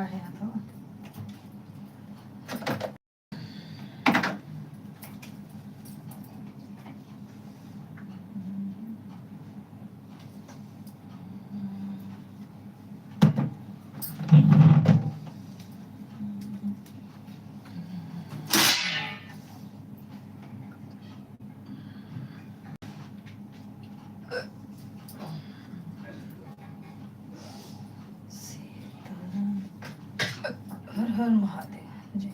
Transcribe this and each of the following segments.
काढ्या तो हर हर महादेव जय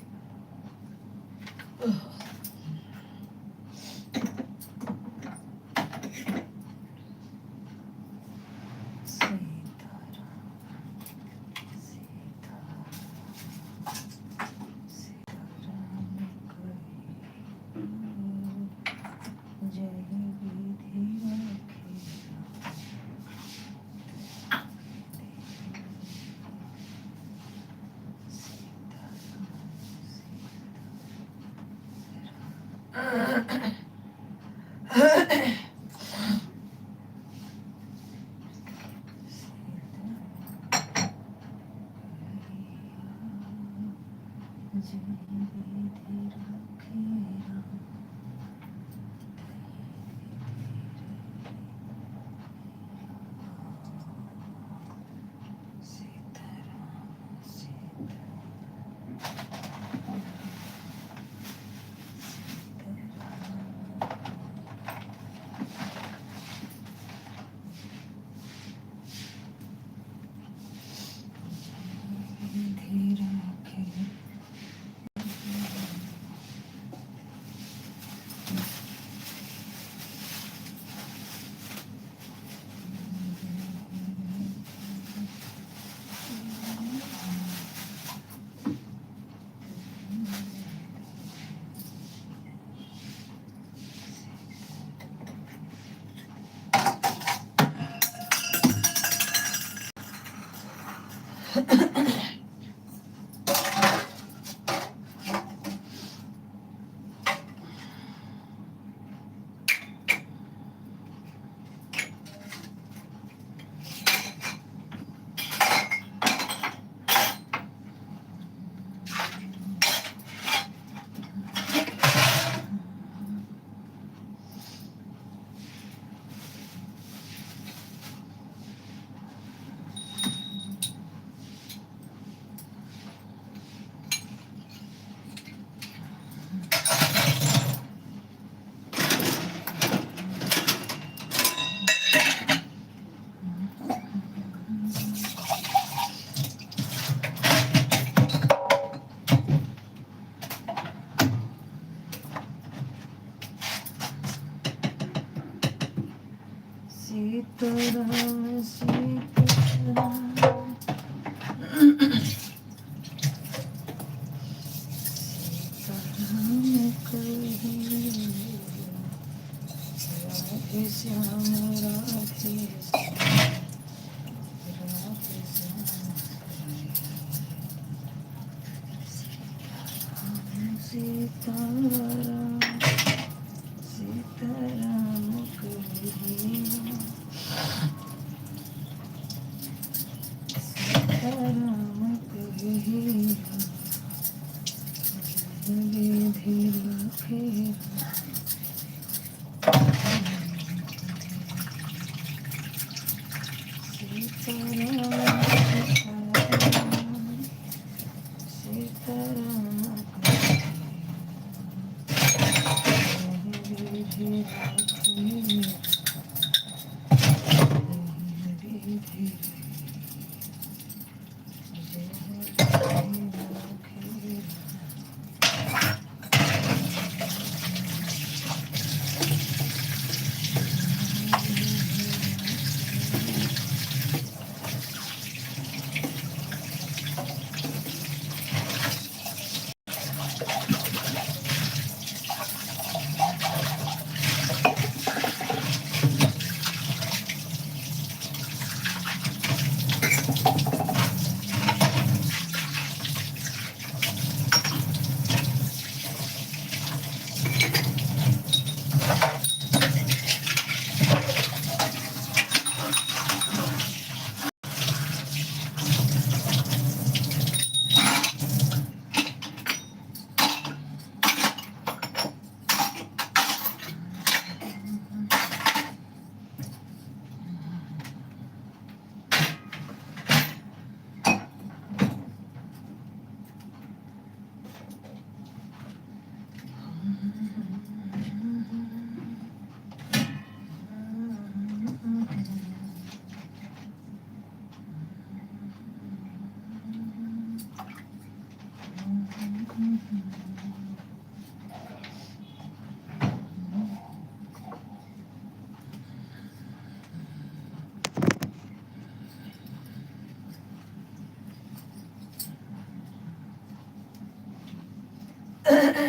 सीताराम सीताराम सीताराम कहीं राधे श्याम राधे राधे श्याम सीताराम सीताराम कहीं सीताराम कहीं विधि रखे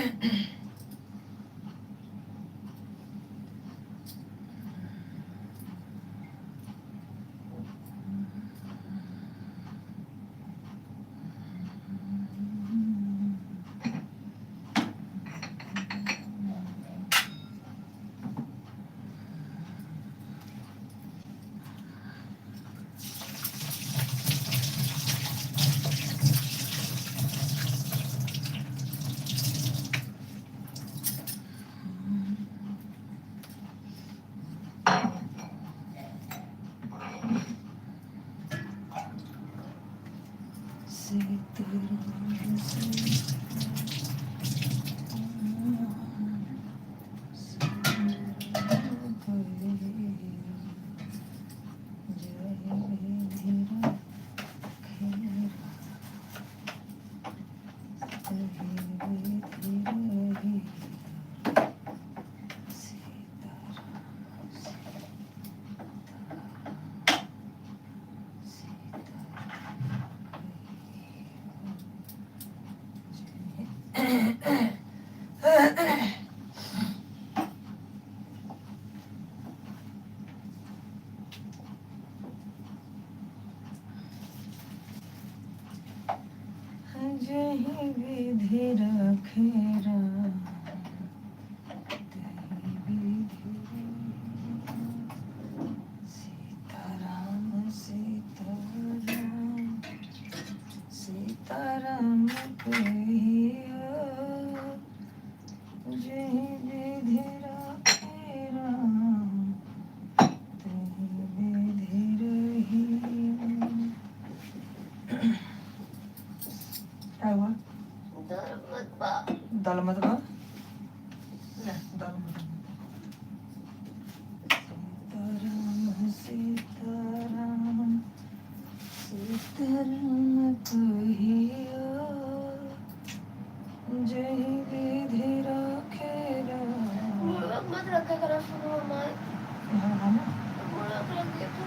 सीताराम जही विधि रखेरा तही विधि सीताराम सीताराम सीताराम कहियो जही विधि रखेरा तही विधि रहियो। क्या हुआ? दाल मत बा दाल मत सीताराम सीताराम कहियो जय विधि रखेरा मत रखा करो सुनो माय हाँ बोला कर के तू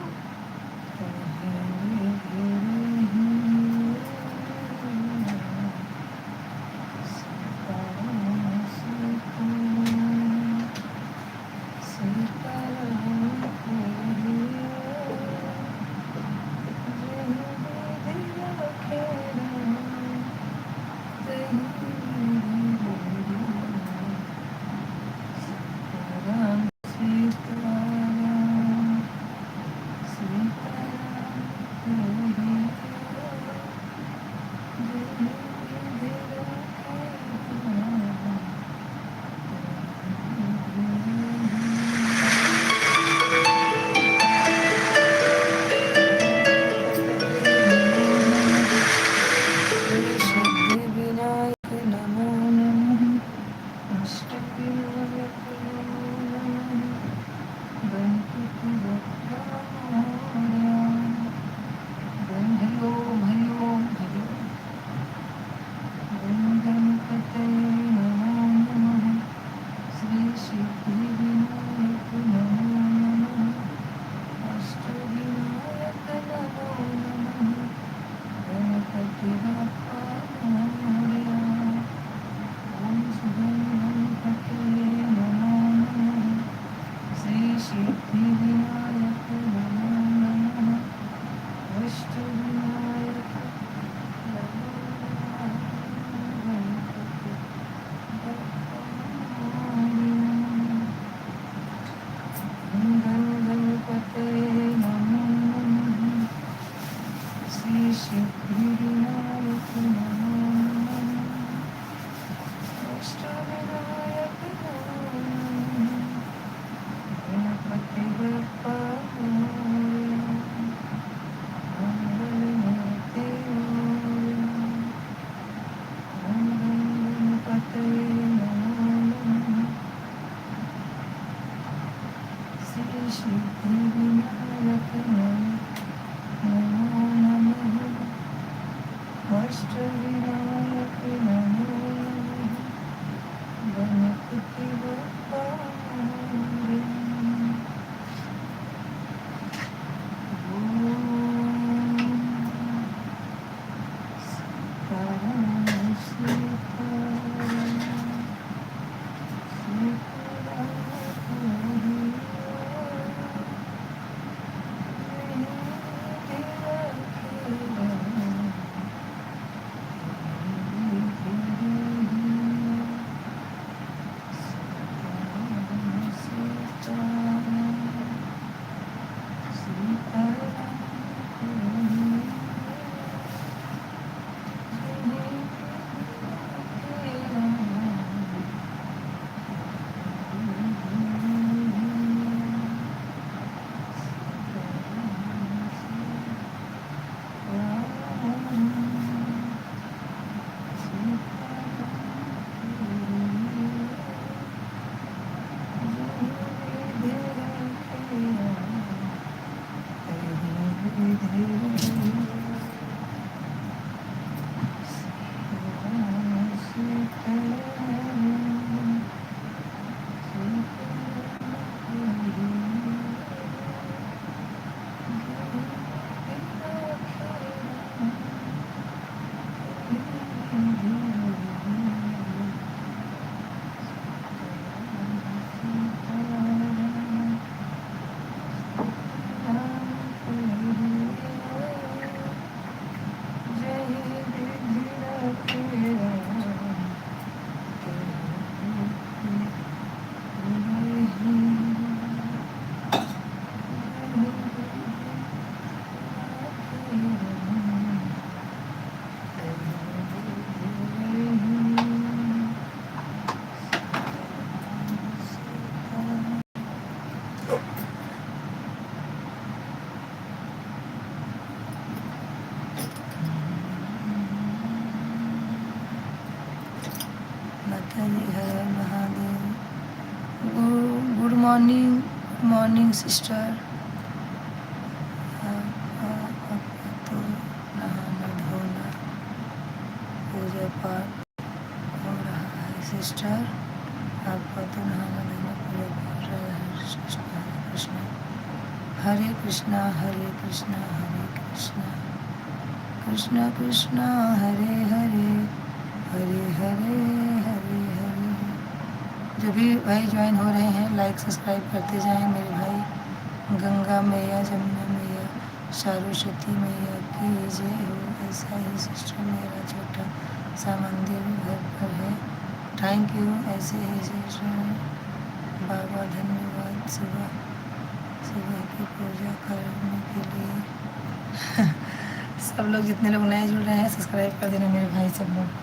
अष्टविनायक नमो नमः। हर महादेव। Good morning sister. तो नहाना धोना पूजा पाठ हो रहा है सिस्टर। आपका तो नहाना धोना पूजा पाठ हो रहा है सिस्टर। हरे कृष्णा हरे कृष्णा हरे कृष्णा कृष्णा कृष्णा हरे हरे हरे हरे हरे हरे। जो भी भाई ज्वाइन हो रहे हैं लाइक सब्सक्राइब करते जाएं मेरे भाई। गंगा मैया जमुना मैया सरस्वती मैया की जय हो। ऐसा ही सिस्टर मेरा छोटा सा मंदिर घर पर है। Thank you. ऐसे ही सिस्टर बाबा धन्यवाद सुबह सुबह की पूजा करने के लिए। सब लोग जितने लोग नए जुड़ रहे हैं सब्सक्राइब कर देना मेरे भाई सब लोग।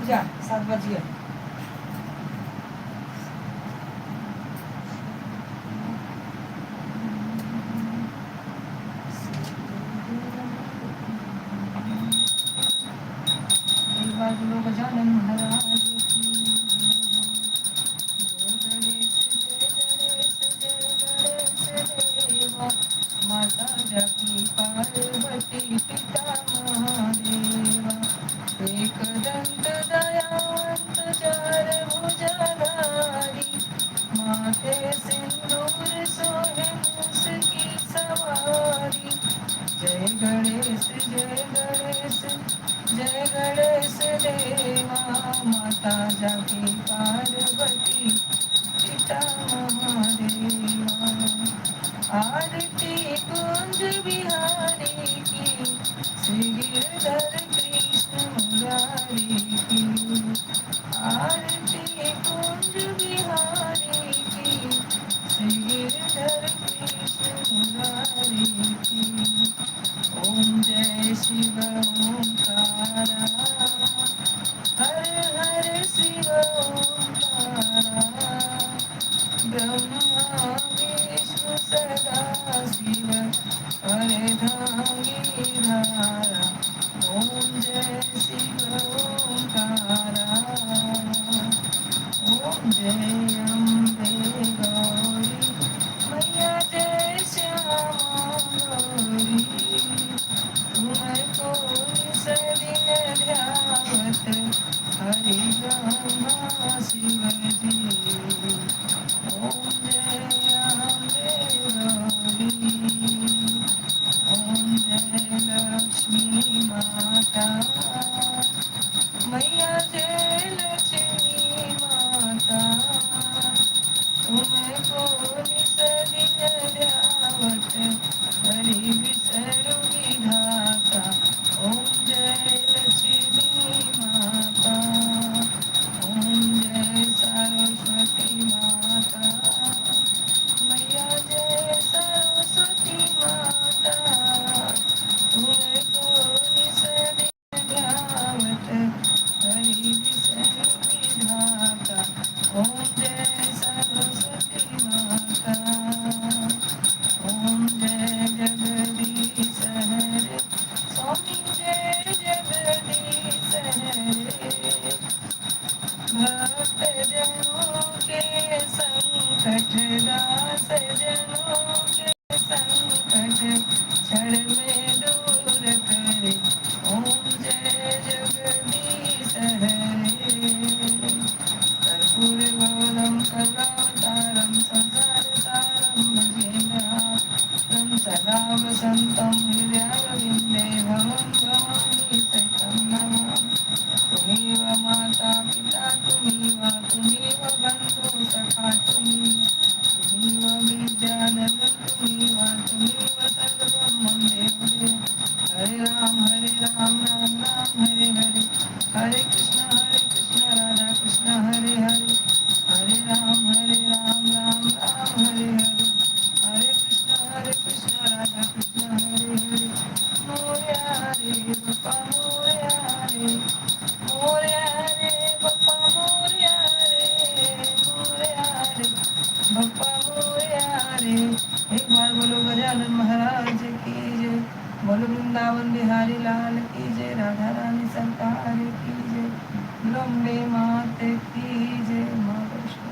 उठ जा, 7 बज गए। एक बार बोलो गजानन महाराज की माता जाकी पार्वती पिता महादेवा एक दंत दयावंत चार भुजधारी माथे सिंदूर सोहे मूस की सवारी जय गणेश जय गणेश देवा माता जाकी पार्वती पिता महादेवा आरती कुंज बिहारी की श्री गिरधर कृष्ण मुरारी की आरती कुंज बिहारी की श्री गिरधर कृष्ण मुरारी की ओम जय शिव ओंकारा हर हर शिव ओंकारा ब्रह्मा विष्णु सदा शिव अर्धांगी धारा ओम जय शिव ओंकारा ओम जय अम्बे गौरी मैया जय श्यामा गौरी तुमको सदिन ध्यावत हरि ब्रह्मा शिव जी ओम जय अम्बे गौरी ओम जय लक्ष्मी माता मैया जय लक्ष्मी माता तुमको निसदिन ध्यावत हरि विसरु विधाता ओम जय लक्ष्मी माता ओम जय सरस्वती माता मैया जय सरस्वती माता तुमको निसदिन ध्यावत हरि विसरु विधाता ओम जय सरस्वती माता ओम जय जगदीश हरे स्वामी जय जगदीश हरे भक्त जनों के संकट दास जनों के संकट क्षण में दूर करे ओम जय जगदीश हरे कर्पूर गौरम करुणावतारम संसार सारम भजेन्द्रहारं सदा वसन्तं हृदयारविन्दे भवं भवानी सहितं नमामि तुमेव माता पिता तुमेव बन्धु सखा तुमेव विद्याधरं तुमेव सर्वं मम देवदेव हरे राम राम राम हरे हरे हरे कृष्ण राधा कृष्ण हरे हरे हरे राम राम राम हरे हरे हरे कृष्ण राधा कृष्ण हरे हरे मोरया रे बप्पा मोरया रे बप्पा मोरया रे बप्पा मोरया रे। एक बार बोलो गजानन महाराज की जय, बोलो वृंदावन बिहारी लाल की जय, राधा रानी सरकार की जय, लंबे माते की जय, माँ वैष्णो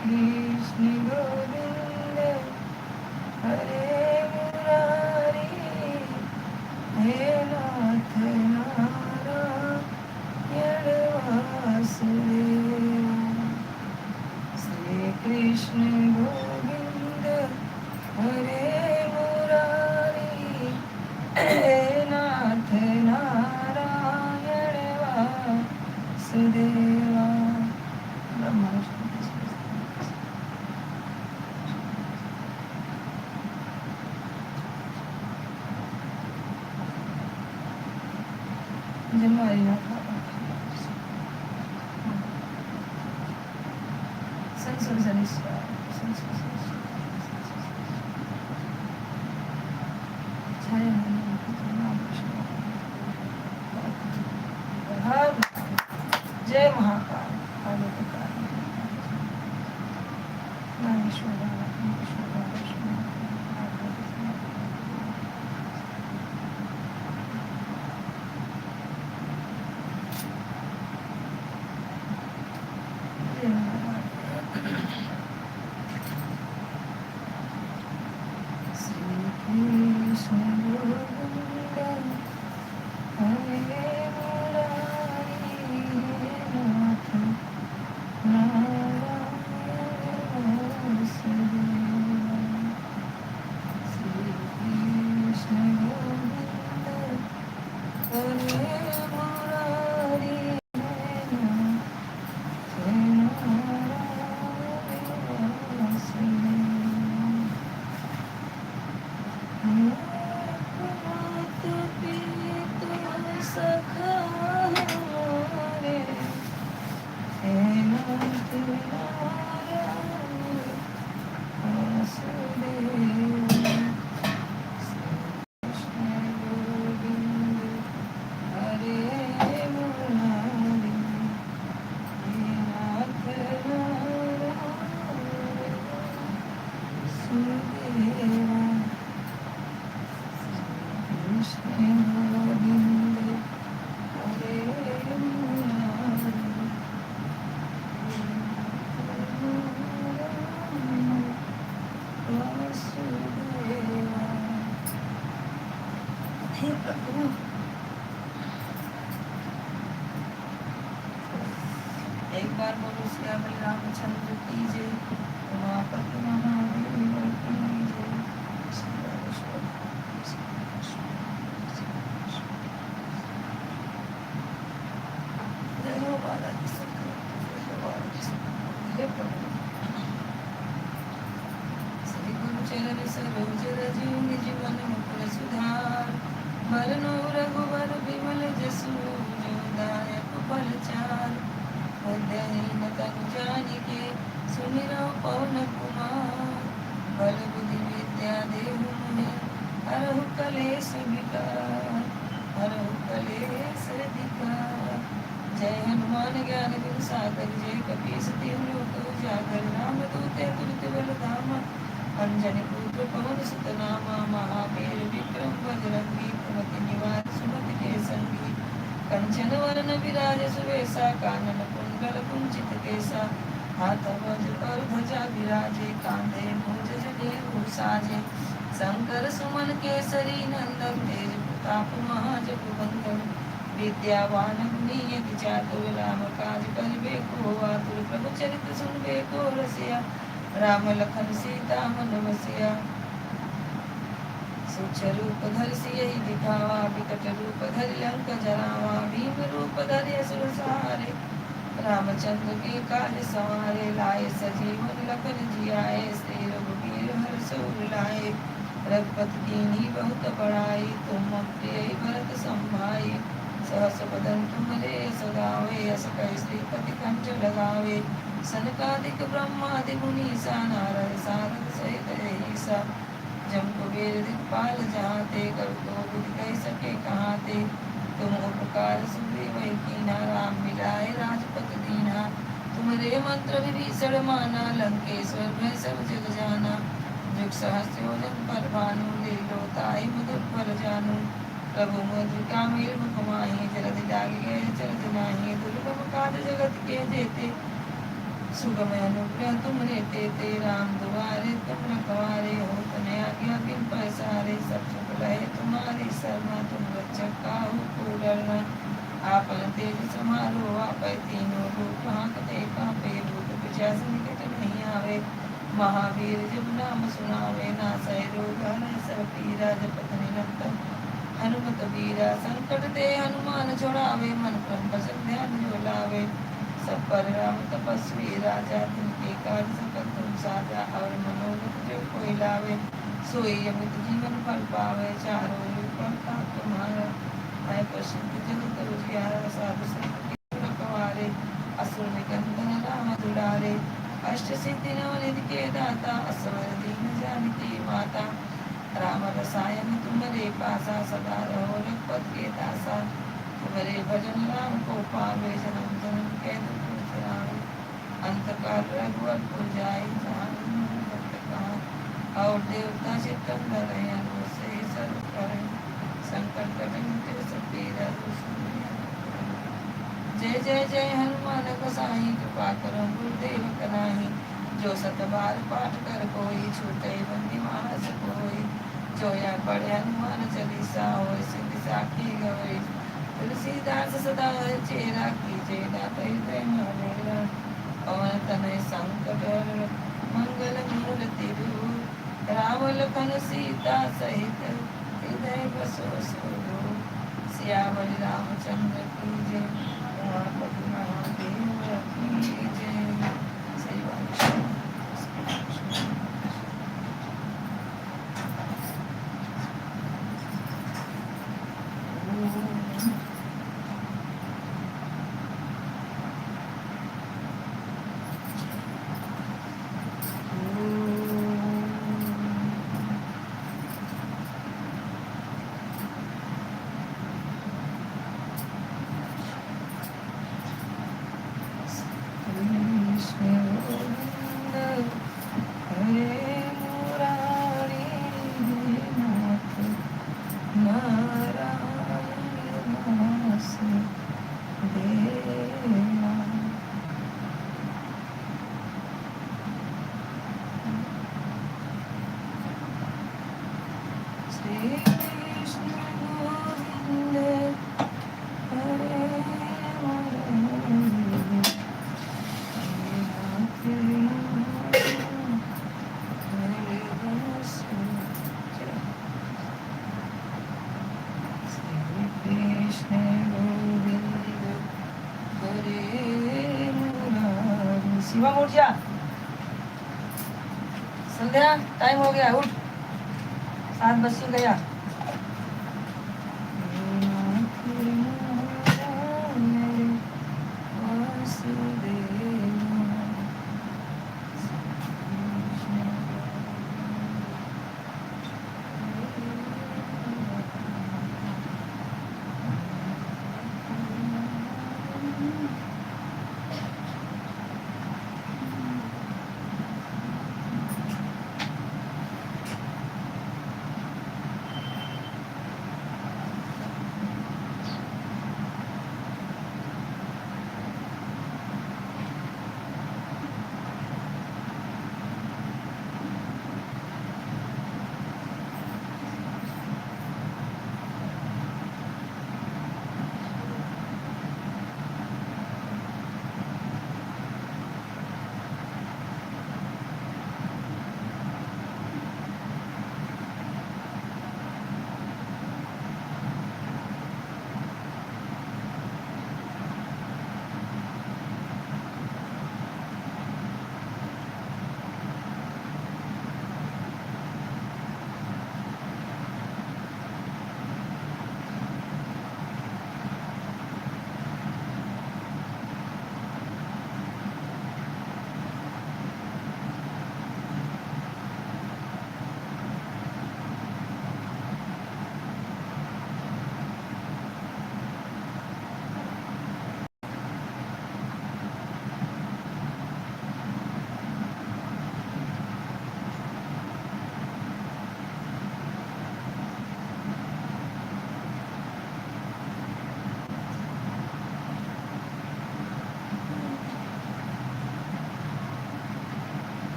कृष्ण गोविंद हरे मुरारी हे नाथ नारायण वासुदेव। कृष्ण गोविंद हरे मुरारी, हे नाथ नारायण वासुदेवा। ब्रह्मा जनवरी ना जय महाकाल एक बार बोलो श्री रामचंद्र की जय, उमापति महादेव की जय। जय हो बालाजी श्री गुरु चरण सरोज रज निज मन मुकुर सुधार, बरनो रघुबर विमल जसु जो दायक फल चार, बुद्धिहीन तनु जानिके सुमिरौ पवन कुमार, बल बुद्धि विद्या देहु मोहे हरहु कलेश विकार, हरहु कलेश विकार। जय हनुमान ज्ञान गुण सागर, जय कपीस तिहु लोक उजागर, रामदूत तुलित बल धामा, अंजनी पुत्र पवन सुत नामा, महावीर विक्रम बजरंगी, कुमति निवार सुमति के संगी, कंचन वरन विराज सुवेशा, कानन कुंडल कुंचित केसा, हाथ वज्र और ध्वजा विराजे, कांधे मूंज जनेऊ साजे, शंकर सुमन केसरी नंदन, तेज प्रताप महाजगवंदन, विद्यावान गुणी चातुर, राम काज करिबे को आतुर, प्रभु चरित्र सुनबे को रसिया, राम लखन सीता मन बसिया। सूक्ष्म रूप धरि सियहि दिखावा, विकट रूप धरि लंक जरावा, भीम रूप धरि असुर सहारे, रामचंद्र के काज सवारे, लाए सजीवन लखन जियाए, श्री रघुवीर हर्ष उर लाए, रघुपति कीन्ही बहुत बड़ाई, तुम मम प्रिय भरत संभाई, सहस बदन तुम्हारे सगावे, अस कहि श्रीपति कंठ लगावे, सनकादिक ब्रह्मादि मुनीसा, नारद सारद सहित अहिसा, जम कुबेर दिक्पाल जहाते, कर तो विधि कह सके कहाते, तुम उपकार सुग्रीव कीन्हा, राम मिलाए राजपत दीन्हा, तुम्हारे मंत्र विभीषण माना, लंकेश्वर भय सब जग जाना, जुग सहस्र योजन पर भानु, लीलो ताहि मधुर फल जानू, प्रभु मुद्रिका मेल मुख माहि, जलधि लागे गए चलत नाही, दुर्गम काज जगत के जेते, सुगम अनुग्रह तुमरे तेते, राम दुआरे तुम रखवारे, हो तने आज्ञा बिन पैसारे, सब सुख लहे तुम्हारी शरणा, तुम रक्षक काहू को डरना, आपन तेज समारो आपै तीनों रूप, हांकते कांपे भूत तपस्या से निकट नहीं आवे। महावीर जब नाम सुनावे, नासै रोग हरै सब पीरा। जपत निरंतर हनुमत वीरा, संकट ते हनुमान छुड़ावे। मन क्रम वचन ध्यान जो लावे, सब पर राम तपस्वी राजा। तिनके काज सकल तुम साजा, और मनोरथ जो कोई लावे। सोई अमित जीवन फल पावे, चारों युग प्रताप तुम्हारा। मैं प्रसिद्ध जगत उजियारा, साधु संत के रखवारे। असुर निकंदन राम दुलारे, अष्ट सिद्धि नवनिधि के दाता। असवर दीन जानकी माता, राम रसायन तुम्हारे पासा। सदा रहो रघुपत के दासा, तुम्हारे भजन राम को पावे। जन्म जन्म के दुख बिसरावे, अंत काल रघुवर पुर जाई। जहाँ भक्त कहाँ और देवता चित्तन धरे, हनुमत से सर्व करे। संकट कटन ते सब पीरा, जय जय जय हनुमान गोसाई। कृपा करो गुरुदेव कनाही, जो सत बार पाठ कर कोई। छूटे बंदी मानस कोई, जो या पढ़े हनुमान चालीसा। होय सिद्धि साखी गवई, तुलसीदास सदा चेरा। कीजे दात हृदय मेरा, पवन तनय संकट हर। मंगल मूर्ति विभु, राम लखन सीता सहित। हृदय बसो सुरभूप, सियावर रामचंद्र की जय। उमापति महादेव की जय। श्री वाणी। शिवा उठ जा, संध्या टाइम हो गया, उठ। 7 बज गया।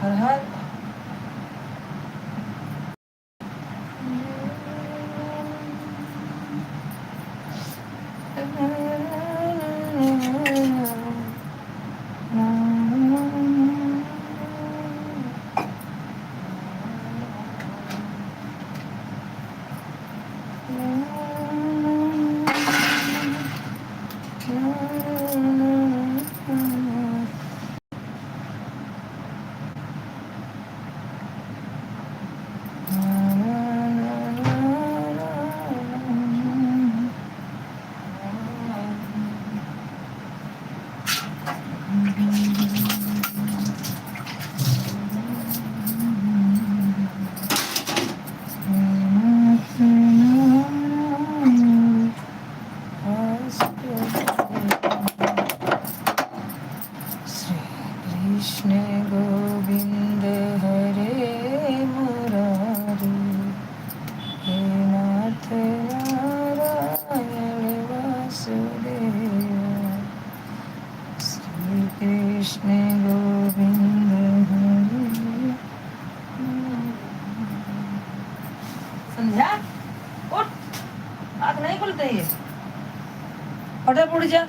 हर हर कृष्ण गोविंद हरे मुरारी हे नाथ नारायण वासुदेव श्री कृष्ण गोविंद हरे। संध्या उठ, आँख नहीं खुलते ये, फटाफट उठ जा।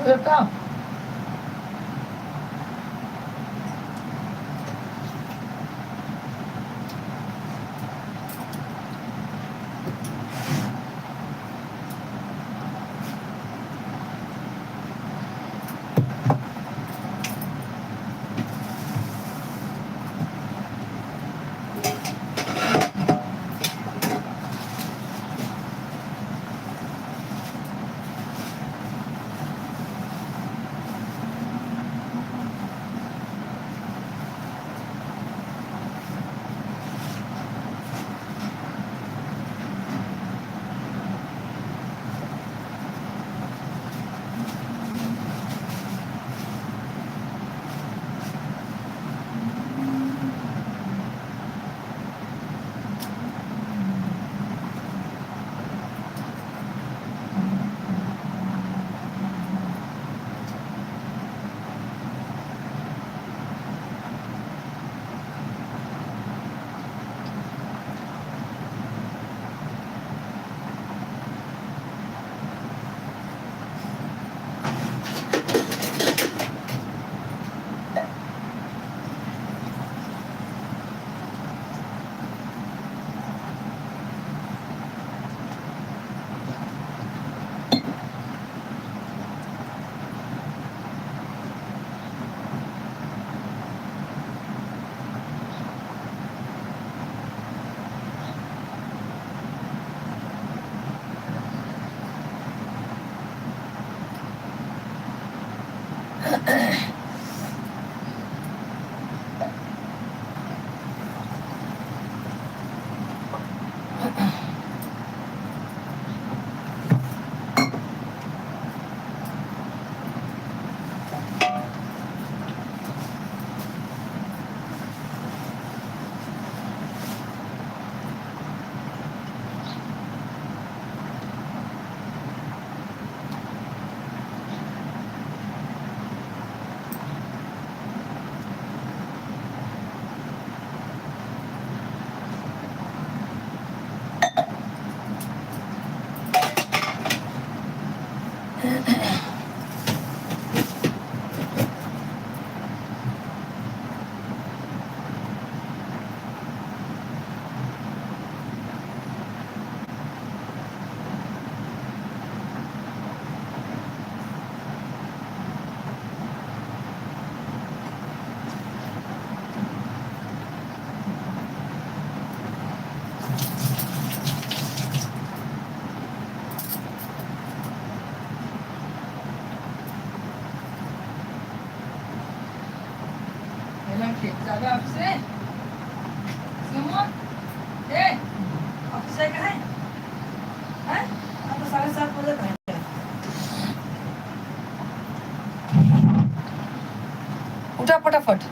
बेटा जागा ऑफिस है समोर ए ऑफिस आहे का है हैं आता 7:30 वाजत आहे उठा फटाफट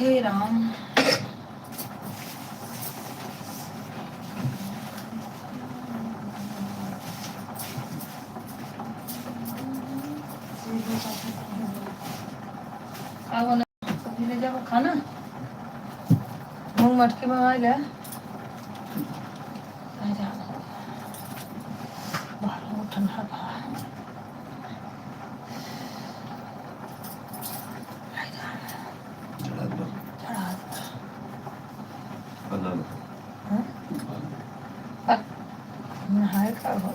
हे राम। क्या बना सब्जी ले जाओ खाना। मूंग मटकी मंगा ले। बाहर ठंडा था। नहाए का हो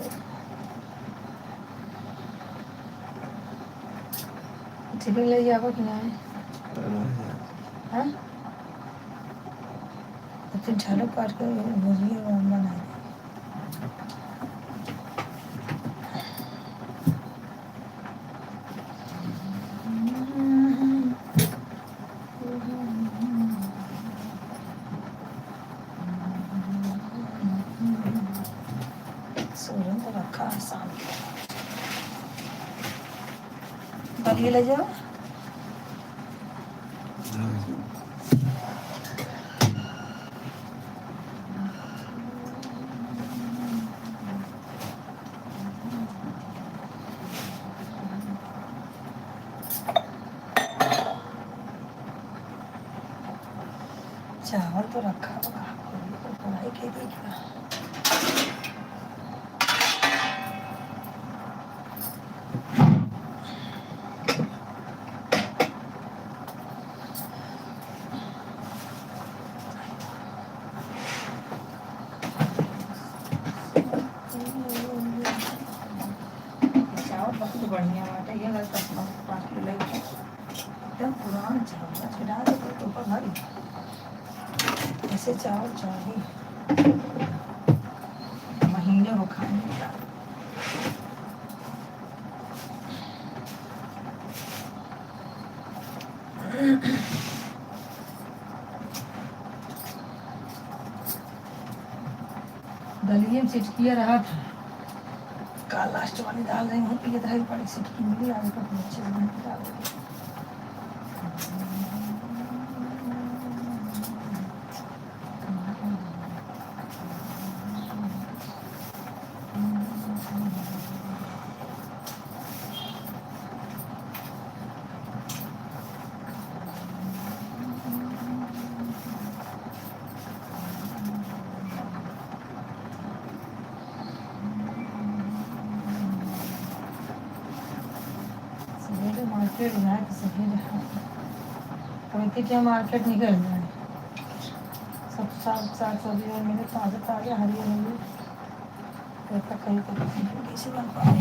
चिकन ले जाओ कि नहीं। हाँ तो फिर झाड़ू काट के भुजिया बनाए। सूरन तो रखा है शाम को दलिए ले जाओ। चावल तो रखा होगा पढ़ाई के देगा। चावल बहुत बढ़िया बात है। ये लगता है 5 किलो एकदम पुराना चावल छिड़ा दे तो ऊपर भरी ऐसे चावल चाहिए महीने हो खाने का। दलिए में चिटकिया रहा था काल लास्ट वाली दाल नहीं होती है तो बड़ी सिटकी मिली आगे पर नीचे डाल दी। मार्केट जाए तो सही रहा कभी क्या मार्केट निकल जाए सब साग सब्जी और मेरे ताज़ा ताज़ा हरी हरी कहीं कैसे बन पाए।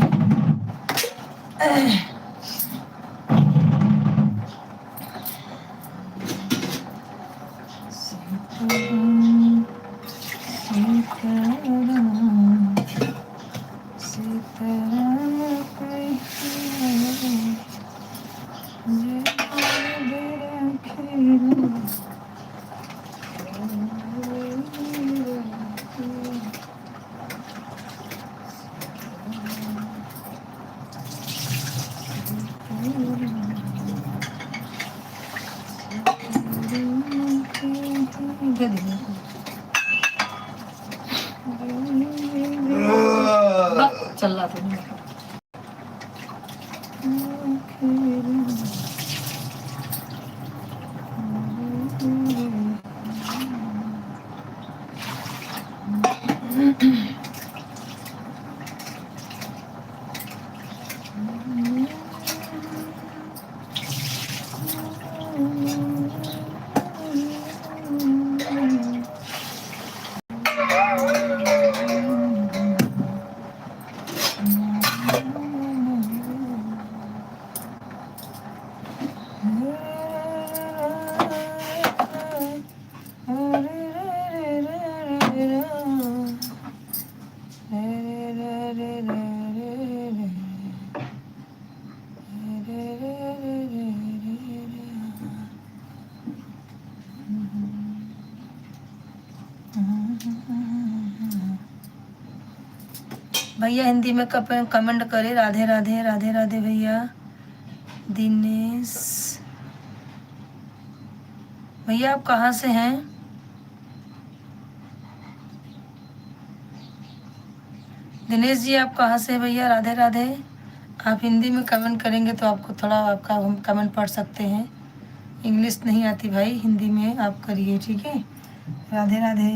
चल रहा था भैया हिंदी में कमेंट करे राधे राधे राधे राधे भैया। दिनेश भैया आप कहाँ से हैं? दिनेश जी आप कहाँ से हैं भैया? राधे राधे। आप हिंदी में कमेंट करेंगे तो आपको थोड़ा आपका हम कमेंट पढ़ सकते हैं। इंग्लिश नहीं आती भाई, हिंदी में आप करिए, ठीक है। राधे राधे।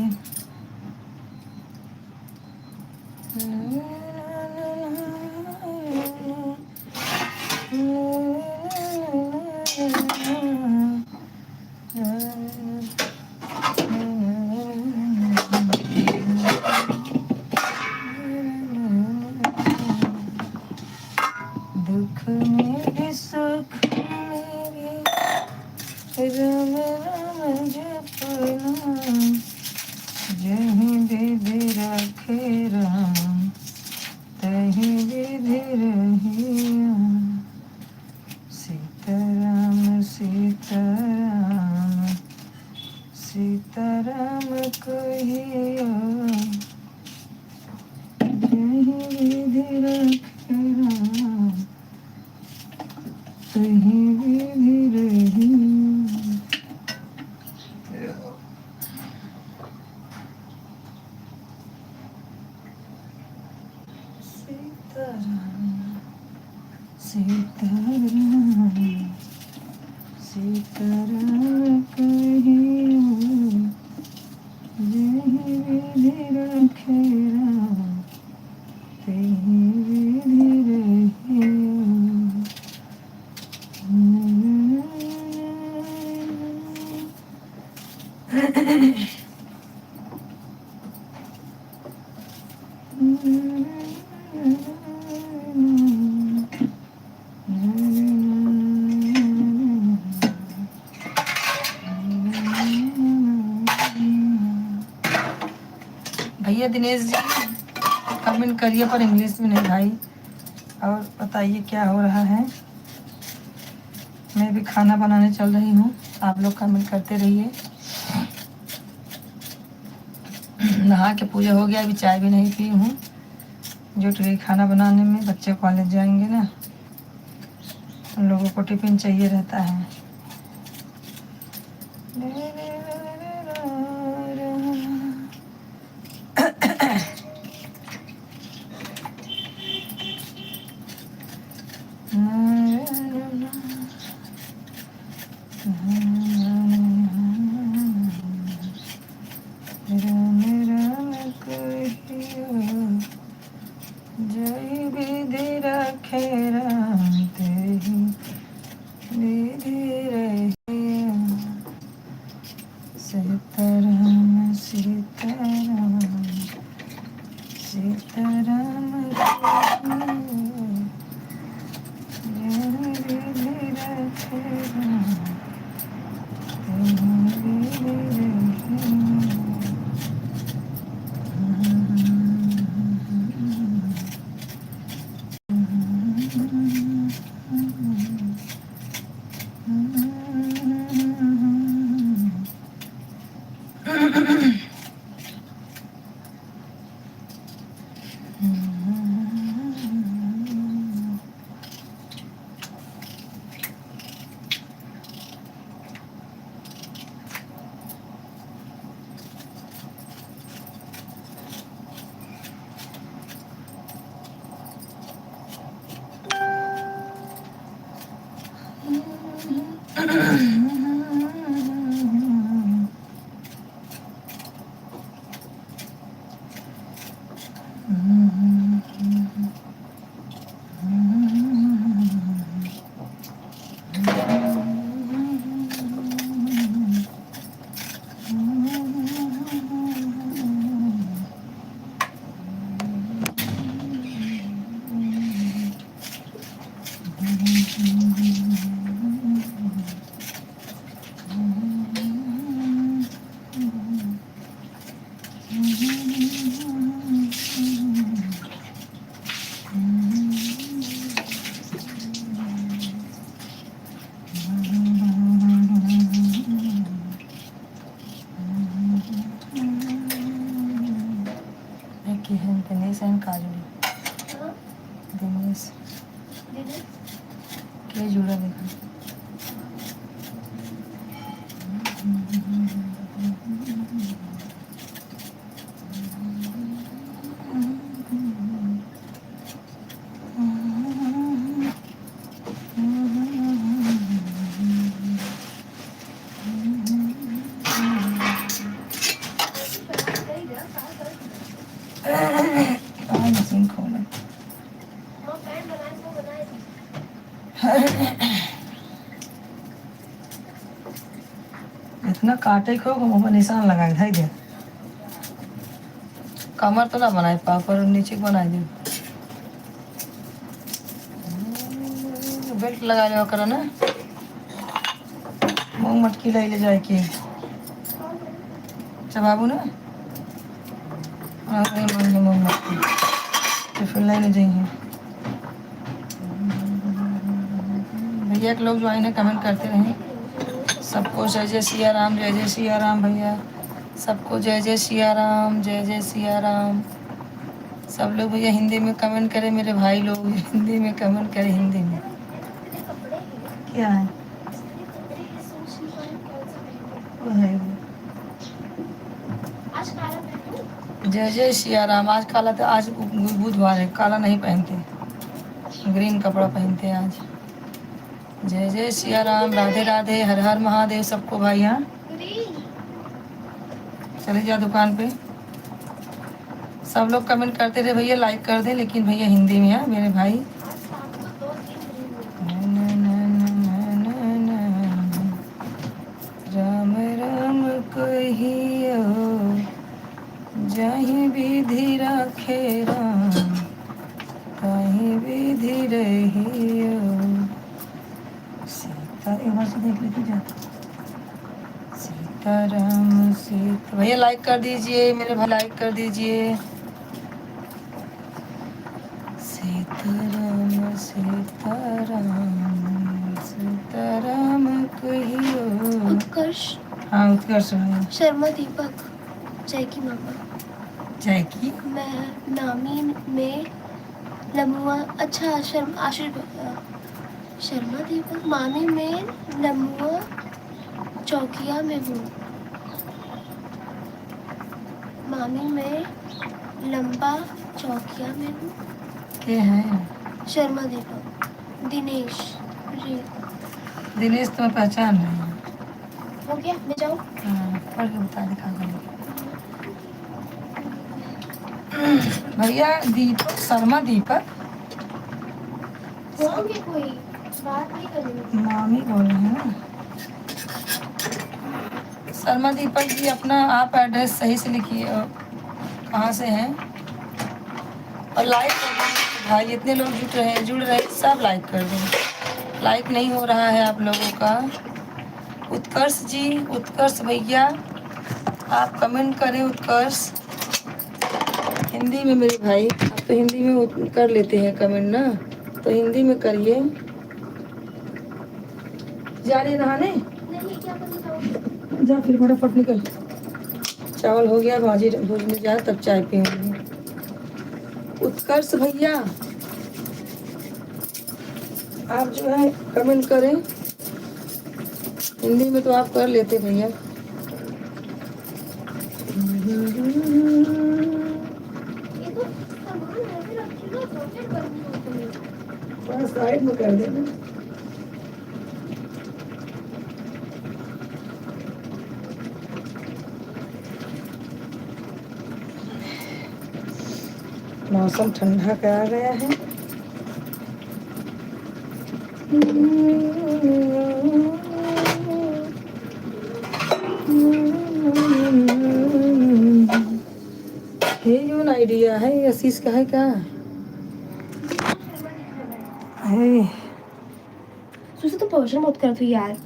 दुख में भी सुख मेरे राम राम जपना, जहीं विधि रखे राम तहीं विधि रहिया। सीताराम सीताराम सीताराम कहिया, जहीं विधि रखे राम तहीं विधि रहिया। सीताराम सीताराम कहिया, जहीं विधि रखे राम तहीं विधि रहिया। भैया दिनेश जी कमेंट करिए पर इंग्लिश में नहीं भाई। और बताइए क्या हो रहा है। मैं भी खाना बनाने चल रही हूँ, आप लोग कमेंट करते रहिए। नहा के पूजा हो गया, अभी चाय भी नहीं पी हूँ। जुट गई खाना बनाने में। बच्चे कॉलेज जाएंगे ना, उन लोगों को टिफिन चाहिए रहता है। राम राम कहिया, जय विधि रखे राम तेहि विधि रहिया। सीताराम सीताराम सीताराम कहिया, जय विधि रखे राम तहि विधि रहिया। इतना काटे खो मुँह में निशान लगाए धाई दे। कमर तो ना बनाए पा पर नीचे बनाए दे। बेल्ट लगा लिया करो ना। मूंग मटकी ले जाए के चबाबू ना मूंग मटकी टिफिन लेने जाइए। भैया के लोग जो आए ना कमेंट करते रहे। सबको जय जय सिया राम, जय जय सिया राम भैया। सबको जय जय सिया राम, जय जय सिया राम। सब लोग भैया हिंदी में कमेंट करें, मेरे भाई लोग हिंदी में कमेंट करें, हिंदी में। क्या है वो है वो। जय जय सिया राम। आज काला तो आज बुधवार है, काला नहीं पहनते, ग्रीन कपड़ा पहनते हैं आज। जय जय सिया राम, राधे राधे, हर हर महादेव सबको भाई। हाँ चले जा दुकान पे। सब लोग कमेंट करते रहे भैया, लाइक कर दे, लेकिन भैया हिंदी में है मेरे भाई। राम राम कहियो जहीं विधि रखे राम, कहीं विधि रहियो। सीता एक बार से देख लेते जाता। सीताराम सीता। भैया लाइक कर दीजिए मेरे भाई, लाइक कर दीजिए। सीताराम सीताराम सीताराम कहियो। उत्कर्ष। हाँ उत्कर्ष भाई। शर्मा दीपक। जय की मामा। जय की मैं नामी में लमुआ। अच्छा शर्मा दीपक मामी में लमुआ चौकिया में हूँ। मामी में लंबा चौकिया में हूँ। के हैं शर्मा दीपक। दिनेश जी। दिनेश तुम्हें पहचान नहीं है। हो गया मैं जाऊँ। हाँ पढ़ के बता दिखा दो भैया। दीपक शर्मा दीपक होंगे कोई बात नहीं करेंगे। मामी बोल रहे हैं ना। शर्मा दीपक जी अपना आप एड्रेस सही से लिखिए, कहाँ से हैं, और लाइक कर दें भाई। इतने लोग जुड़ रहे सब लाइक कर दें। लाइक नहीं हो रहा है आप लोगों का। उत्कर्ष जी, उत्कर्ष भैया आप कमेंट करें। उत्कर्ष हिंदी में मेरे भाई, आप तो हिंदी में कर लेते हैं कमेंट ना, तो हिंदी में करिए। जा रही नहाने? नहीं क्या करना चाहोगे? जा फिर फटाफट निकल। चावल हो गया, भाजी भूजने जा तब चाय पियेंगे। उत्कर्ष भैया आप जो है कमेंट करें हिंदी में, तो आप कर लेते भैया। ये तो सामान ऐसे रखी ना पॉकेट बंद होती है। थोड़ा साइड में कर देना। मौसम ठंडा का आ गया है। ये यून आइडिया है, आशीष का है क्या है? सुसे तो पोर्शन मत कर तू यार।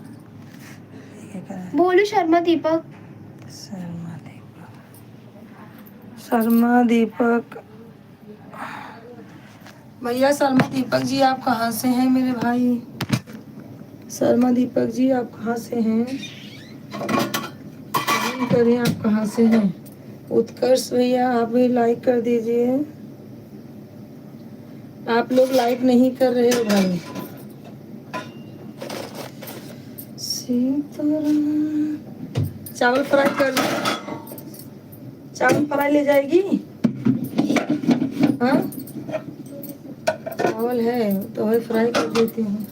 बोलो शर्मा दीपक। शर्मा दीपक, शर्मा दीपक भैया। शर्मा दीपक जी आप कहाँ से हैं मेरे भाई? शर्मा दीपक जी आप कहाँ से हैं? करें आप कहाँ से हैं? उत्कर्ष भैया आप भी लाइक कर दीजिए। आप लोग लाइक नहीं कर रहे हो भाई। सीताराम चावल फ्राई कर दो। चावल फ्राई ले जाएगी? हाँ चावल है तो वही फ्राई कर देती हूँ।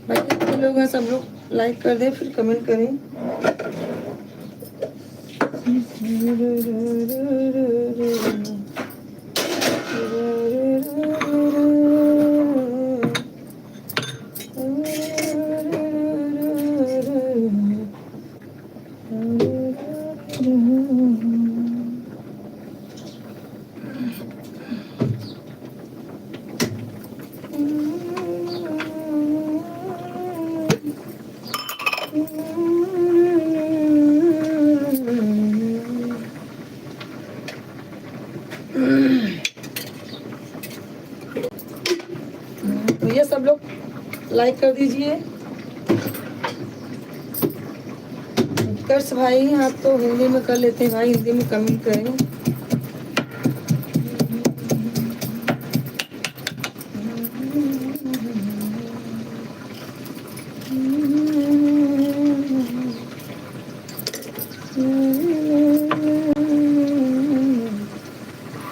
भाई कितने लोग हैं? सब लोग लाइक कर दें फिर कमेंट करें। तो ये सब लोग लाइक कर दीजिए। उत्कर्ष भाई आप तो हिंदी में कर लेते हैं भाई, हिंदी में कमेंट करें।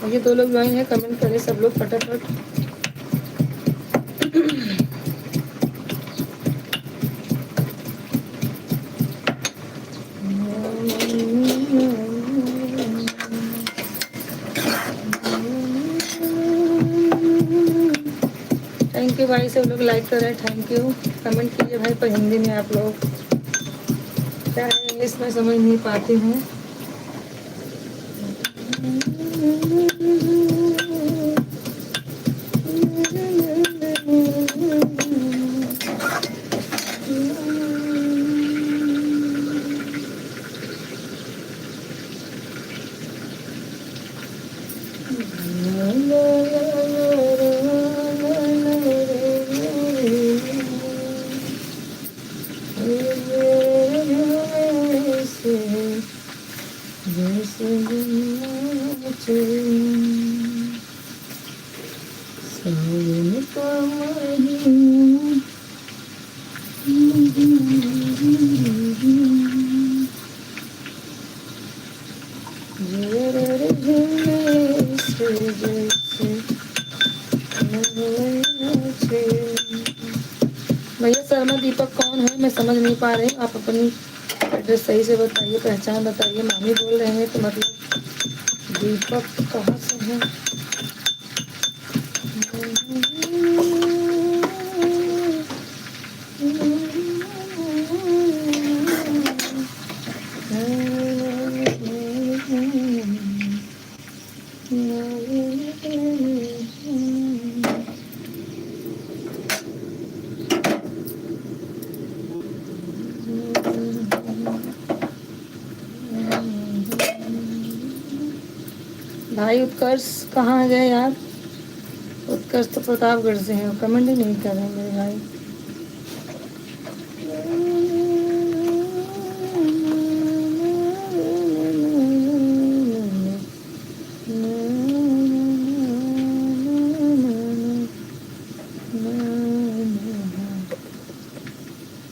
ये दो लोग ज्वाइन है, कमेंट करें सब लोग फटाफट। थैंक यू भाई, सब लोग लाइक कर रहे हैं, थैंक यू। कमेंट कीजिए भाई पर हिंदी में, आप लोग क्या है इंग्लिश में समझ नहीं पाती हूँ। भैया शर्मा दीपक कौन है मैं समझ नहीं पा रही हूँ, आप अपनी एड्रेस सही से बताइए, पहचान बताइए। मामी बोल रहे हैं तो मतलब दीपक कहाँ से है? भाई उत्कर्ष कहाँ गए यार? उत्कर्ष तो प्रतापगढ़ से हैं, कमेंट ही नहीं कर रहे मेरे भाई।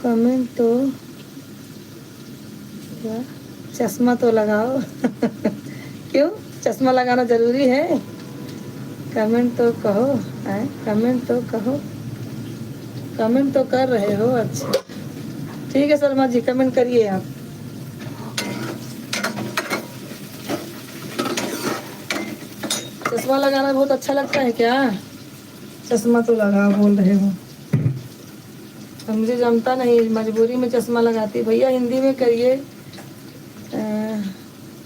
कमेंट तो क्या, चश्मा तो लगाओ क्यों चश्मा लगाना जरूरी है? कमेंट तो कहो, कमेंट तो कहो, कमेंट तो कर रहे हो, अच्छा ठीक है शर्मा जी कमेंट करिए आप। चश्मा लगाना बहुत अच्छा लगता है क्या? चश्मा तो लगाओ बोल रहे हो, मुझे जमता नहीं, मजबूरी में चश्मा लगाती। भैया हिंदी में करिए।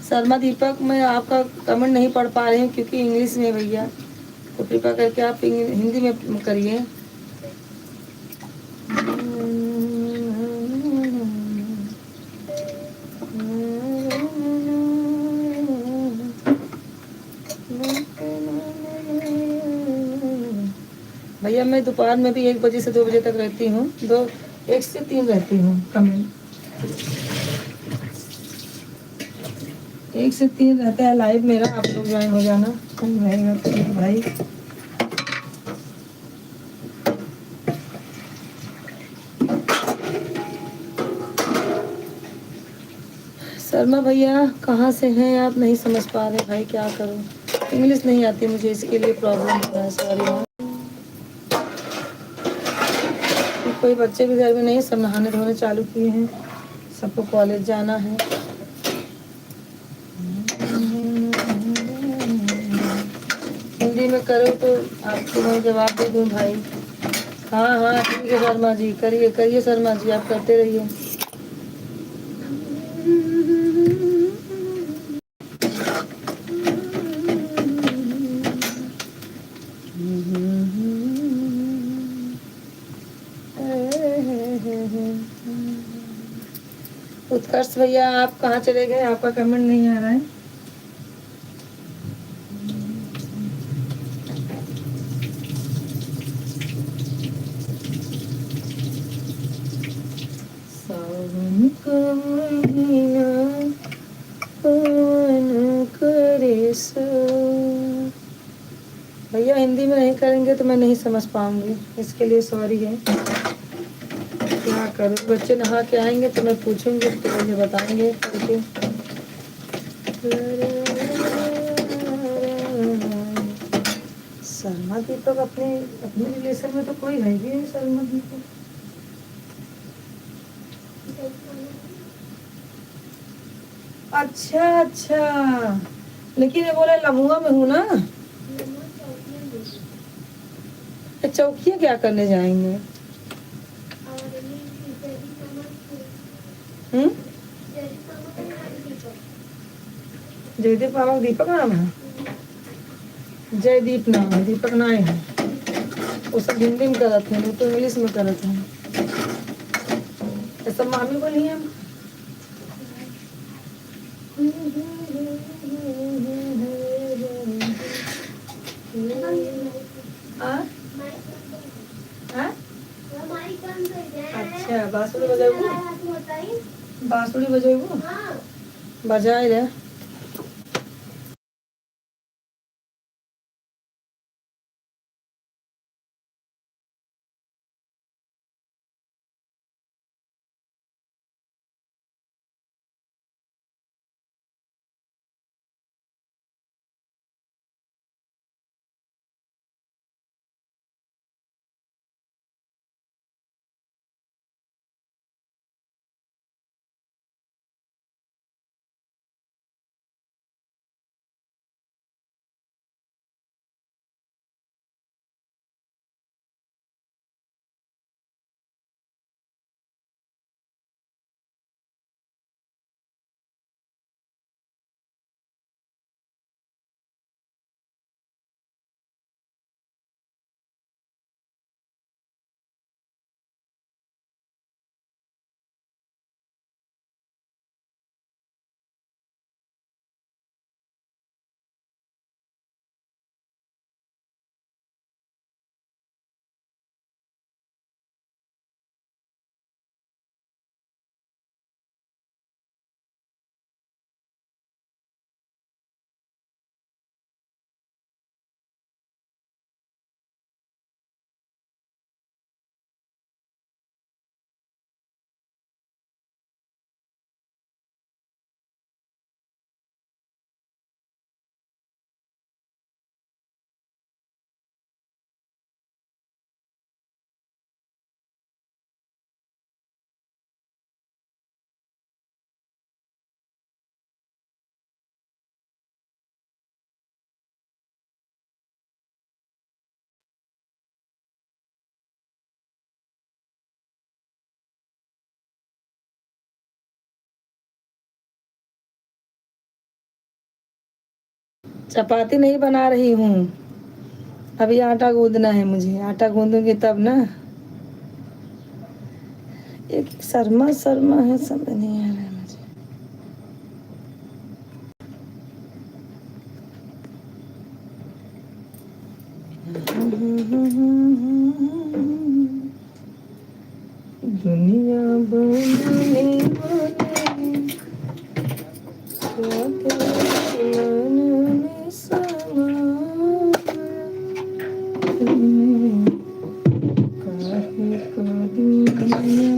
शर्मा दीपक मैं आपका कमेंट नहीं पढ़ पा रही हूँ क्योंकि इंग्लिश में भैया, तो कृपया करके आप हिंदी में करिए। भैया मैं दोपहर में भी 1 बजे से 2 बजे तक रहती हूँ, 1 से 3 रहती हूँ। कमेंट 1 से 3 रहता है लाइव मेरा, आप लोग ज्वाइन हो जाना रहेगा तो भाई। शर्मा भैया कहाँ से हैं आप? नहीं समझ पा रहे भाई, क्या करूँ, इंग्लिश नहीं आती मुझे, इसके लिए प्रॉब्लम हो रहा है, सॉरी। कोई बच्चे भी घर में नहीं, सब नहाने धोने चालू किए हैं, सबको कॉलेज जाना है। अगर करो तो आपको मैं जवाब दे दूँ भाई। हाँ हाँ ठीक है शर्मा जी, करिए करिए शर्मा जी, आप करते रहिए। उत्कर्ष भैया आप कहाँ चले गए, आपका कमेंट नहीं आ रहा है। सावन का महीना पवन करे सो। भैया हिंदी में नहीं करेंगे तो मैं नहीं समझ पाऊंगी, इसके लिए सॉरी है। क्या करूँ, बच्चे नहा के आएंगे तो मैं पूछूंगी तो मुझे बताएंगे करके। शर्मा दीपक अपने अपने रिलेशन में तो कोई है भी नहीं शर्मा दीपक। अच्छा अच्छा, लेकिन ये बोले लमुआ में हूँ ना। ये चौकिया क्या करने जाएंगे? जयदीप बाबा दीपक नाम है? जयदीप नाम है, दीपक नाम है। वो सब हिंदी में करते हैं, वो तो इंग्लिश में करते हैं। ऐसा मामी बोली है। अच्छा बांसुरी बजेबू, बांसुरी बजेबू, बजाए रे। चपाती नहीं बना रही हूँ, अभी आटा गूंदना है मुझे, आटा गूंदूंगी तब ना। एक शर्मा शर्मा है, समझ नहीं आ रहा है मुझे। दुनिया बनाने वाले क्या तेरे मन में समा काहे का दुनिया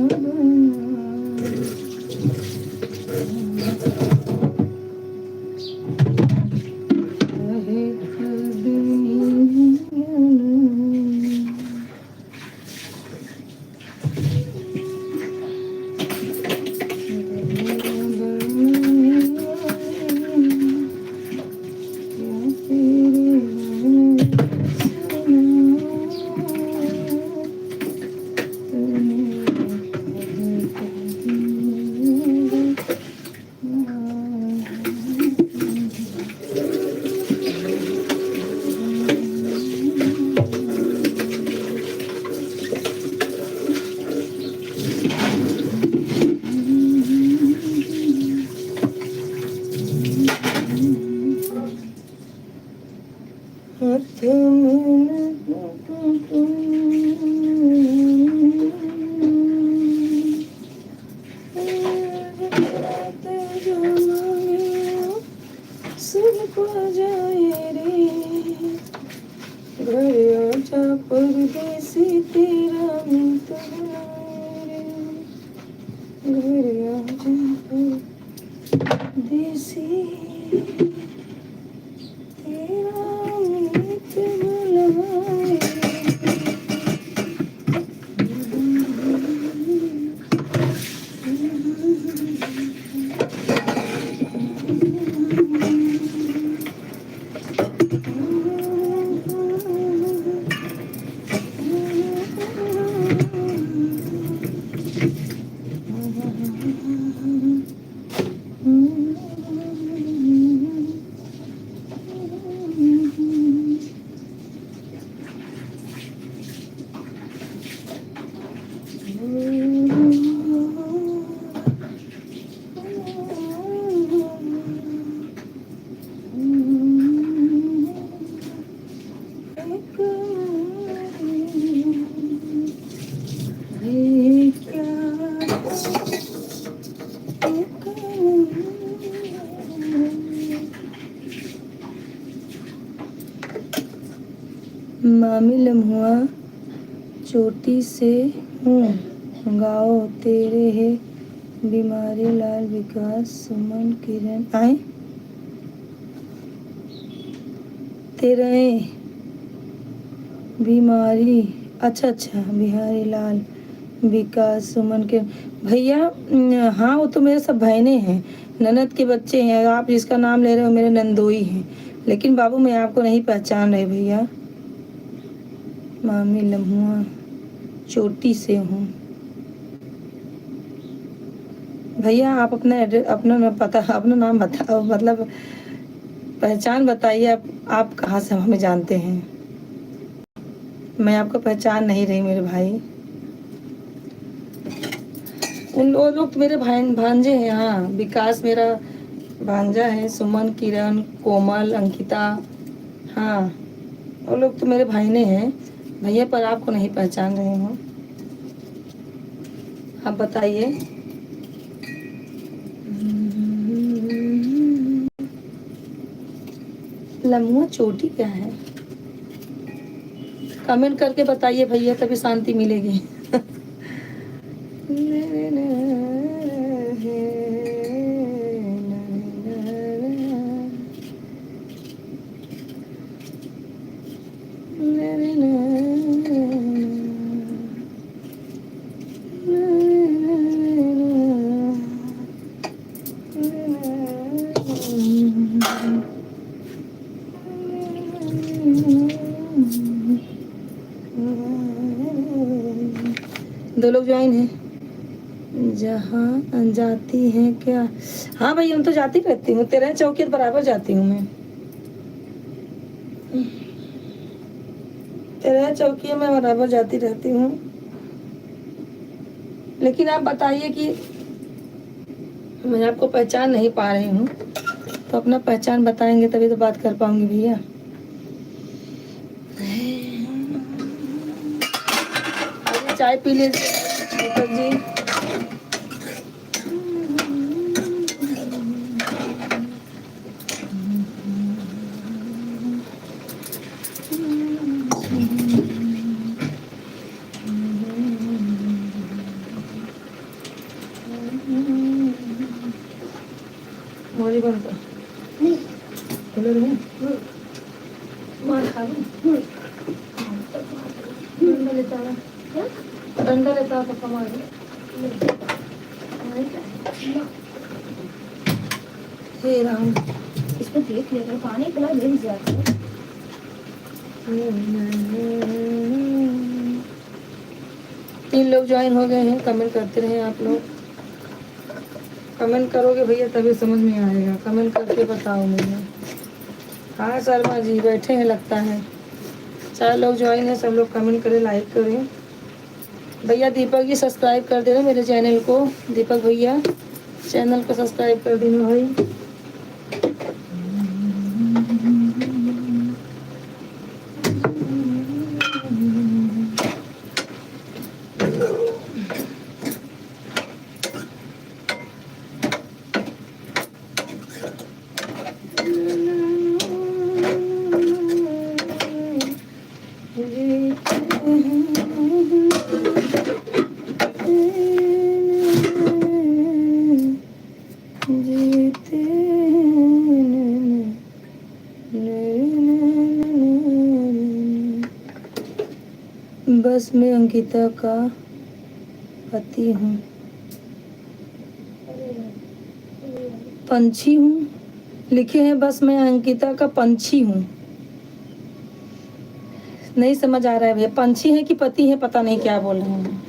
काहे का दुनिया को जाए रे, घर आजा परदेसी तेरा मीत बुलाए रे, घर आजा परदेसी तेरा मीत बुलाए मामी लम्हुआ चोटी से हूँ, गाओ तेरे है बीमारी लाल विकास सुमन किरण आए तेरे बीमारी। अच्छा अच्छा, बिहारी लाल विकास सुमन के भैया। हाँ वो तो मेरे सब बहनें हैं, ननद के बच्चे हैं। आप जिसका नाम ले रहे हो मेरे नंदोई हैं, लेकिन बाबू मैं आपको नहीं पहचान रहे भैया। मामी लम्हुआ चोटी से हूँ भैया। आप अपना एड्रेस, अपना पता, अपना नाम बताओ, मतलब पहचान बताइए। आप कहाँ से हमें जानते हैं? मैं आपको पहचान नहीं रही मेरे भाई। वो लोग तो मेरे भांजे हैं। हाँ विकास मेरा भांजा है, सुमन किरण कोमल अंकिता, हाँ वो लोग तो मेरे भाईने हैं भैया, पर आपको नहीं पहचान रहे हूँ। आप बताइए। लम्हुआ चोटी क्या है? कमेंट करके बताइए भैया, तभी शांति मिलेगी। दो लोग ज्वाइन हैं। जहाँ जाती हैं क्या? हाँ भैया हम तो जाती रहती हूँ, तेरह चौकी बराबर जाती हूँ मैं। तेरह चौकी में बराबर जाती रहती हूँ। लेकिन आप बताइए कि मैं आपको पहचान नहीं पा रही हूँ, तो अपना पहचान बताएंगे तभी तो बात कर पाऊंगी भैया। चाय पी लीजिए दीपक जी। मोरी बंद कर। नहीं खुले रहे। मार खा लूं। डंडा लेता है, डंडा लेता है तो मार। हे राम, इसको देख लिया पानी पिला मिल जाता है। 3 लोग ज्वाइन हो गए हैं। कमेंट करते रहे आप लोग। कमेंट करोगे भैया तभी समझ में आएगा, कमेंट करके बताओ मुझे। हाँ शर्मा जी बैठे हैं लगता है। 4 लोग ज्वाइन हैं, सब लोग कमेंट करें, लाइक करें। भैया दीपक जी सब्सक्राइब कर देना मेरे चैनल को। दीपक भैया चैनल को सब्सक्राइब कर देना भाई। बस मैं अंकिता का पति हूँ, पंछी हूँ लिखे हैं, बस मैं अंकिता का पंछी हूँ। नहीं समझ आ रहा है भैया, पंछी है कि पति है, पता नहीं क्या बोल रहे हैं।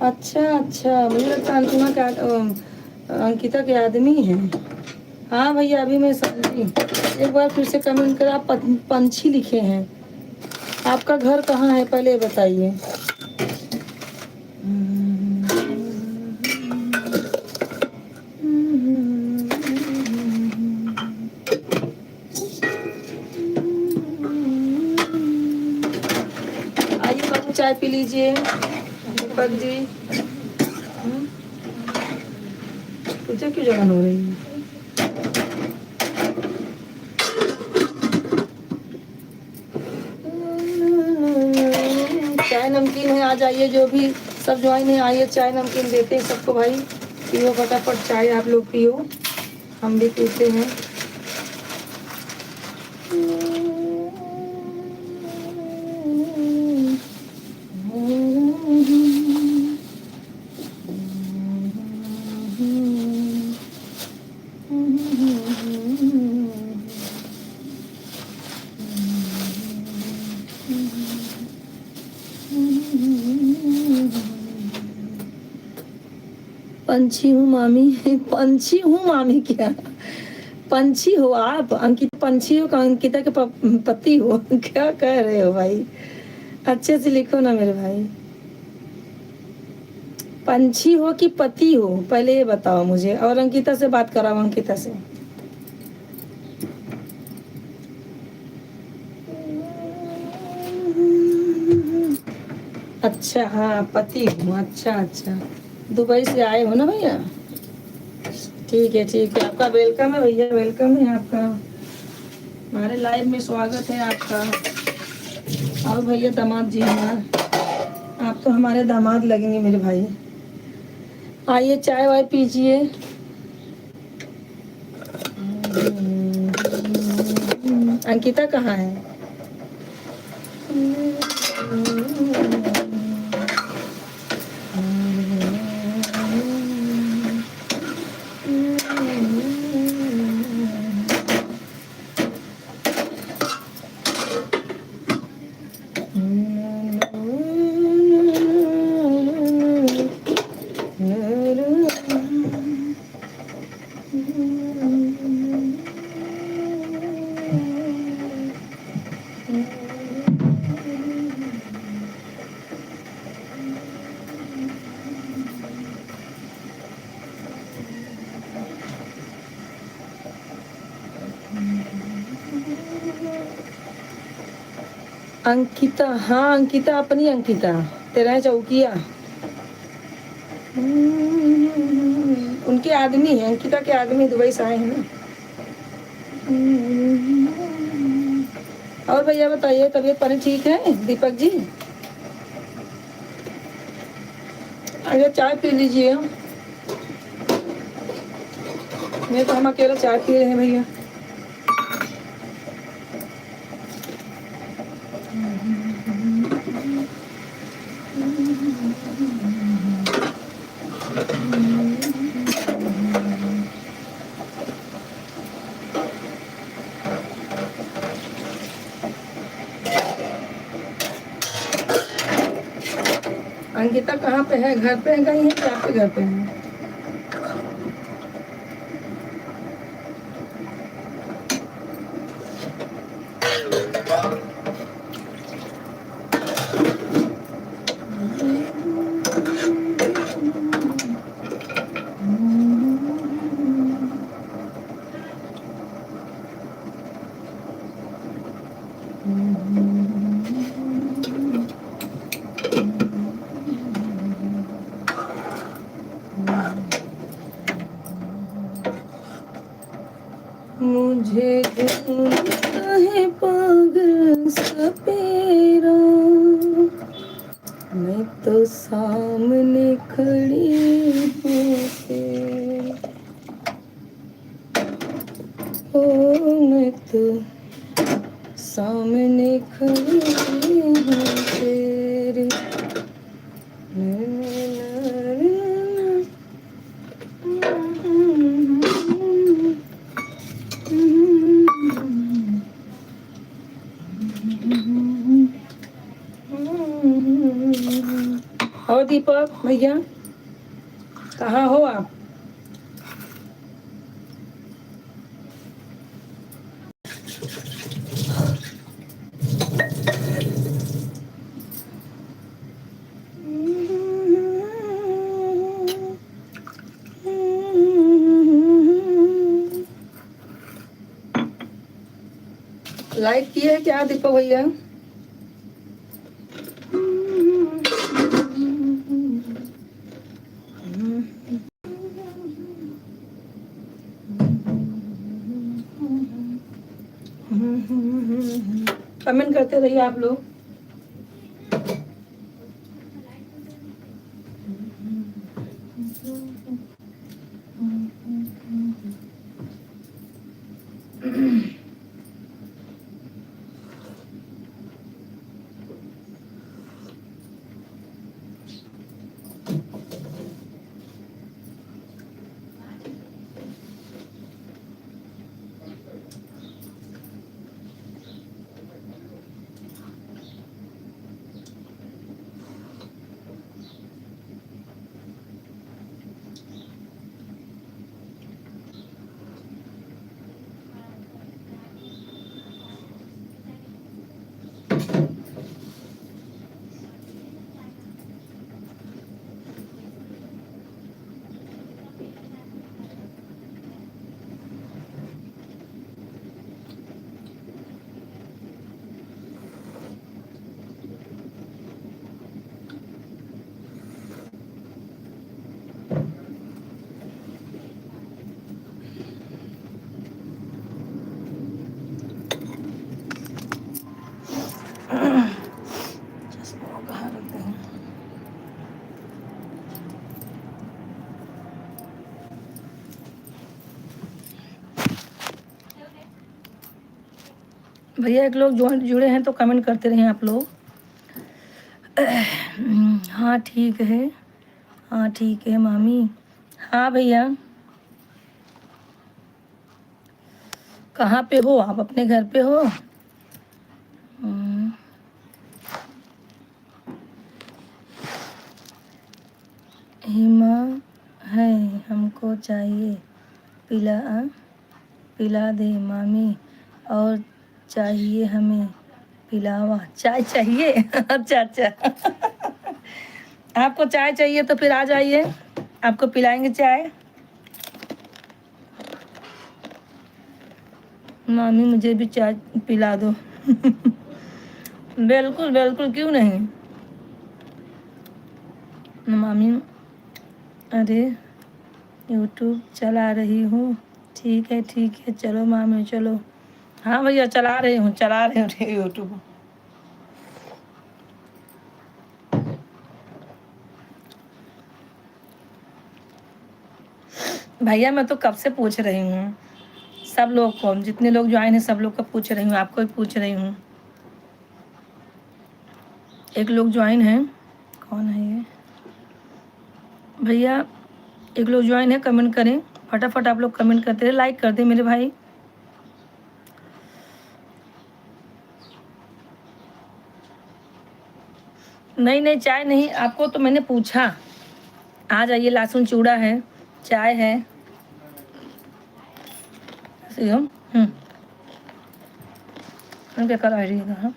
अच्छा अच्छा, मुझे लगता है अंतिमा का अंकिता के आदमी हैं। हाँ भैया, अभी मैं समझी। एक बार फिर से कमेंट कर, आप पंछी लिखे हैं। आपका घर कहाँ है पहले बताइए। आइए बाबू, चाय पी लीजिए। दीपक जी, तुझे क्यों जलन हो रही है? चाय नमकीन है, आ जाइए जो भी सब ज्वाइन है, आइए चाय नमकीन देते हैं सबको भाई। पियो फटाफट चाय, आप लोग पियो, हम भी पीते हैं। पंछी हूँ मामी, पंछी हूँ मामी क्या? पंछी हो आप? अंकिता पंछी हो, अंकिता के पति हो? क्या कह रहे हो भाई? अच्छे से लिखो ना मेरे भाई। पंछी हो कि पति हो, पहले ये बताओ मुझे, और अंकिता से बात कराओ, अंकिता से। अच्छा हाँ, पति हूँ। अच्छा अच्छा, दुबई से आए हो ना भैया? ठीक है ठीक है, आपका वेलकम है भैया, वेलकम है आपका, हमारे लाइव में स्वागत है आपका। और भैया दामाद जी हमारे, आप तो हमारे दामाद लगेंगे मेरे भाई। आइए चाय वाय पीजिए। अंकिता कहाँ है? अंकिता, हाँ अंकिता, अपनी अंकिता, तेरा चौकिया। उनके आदमी है, अंकिता के आदमी दुबई से आए हैं ना। और भैया बताइए, तबीयत पानी ठीक है दीपक जी? अरे चाय पी लीजिए। नहीं तो हम अकेला चाय पी रहे हैं भैया। अंकिता कहाँ पे है? घर पे है कहीं है कि आपके घर पे है? मुझे ढूंढता है पागल सपेरा, मैं तो सामने खड़ी हूँ तेरे। मैं तो सामने खड़ी हूँ तेरे। और दीपक भैया कहाँ हो आप? लाइक किए है क्या दीपक भैया? कमेंट करते रहिए आप लोग। भैया एक लोग जुड़े हैं तो कमेंट करते रहिए आप लोग। हाँ ठीक है, हाँ ठीक है मामी। हाँ भैया कहाँ पे हो आप? अपने घर पे हो? हिमा है हमको चाहिए पिला दे मामी, और चाहिए हमें पिलावा। चाय चाहिए? अच्छा अच्छा। आपको चाय चाहिए तो फिर आ जाइए, आपको पिलाएंगे चाय। मामी मुझे भी चाय पिला दो। बिल्कुल बिल्कुल, क्यों नहीं मामी। अरे यूट्यूब चला रही हूँ। ठीक है चलो मामी चलो। हाँ भैया चला रही हूँ यूट्यूब। भैया मैं तो कब से पूछ रही हूँ सब लोग को, जितने लोग ज्वाइन हैं सब लोग को पूछ रही हूँ, आपको भी पूछ रही हूँ। एक लोग ज्वाइन है, कौन है ये भैया? एक लोग ज्वाइन है, कमेंट करें फटाफट। आप लोग कमेंट करते रहे, लाइक कर दें मेरे भाई। नहीं नहीं चाय नहीं, आपको तो मैंने पूछा। आ जाइए, लहसुन चूड़ा है, चाय है। उनके कल आई डी का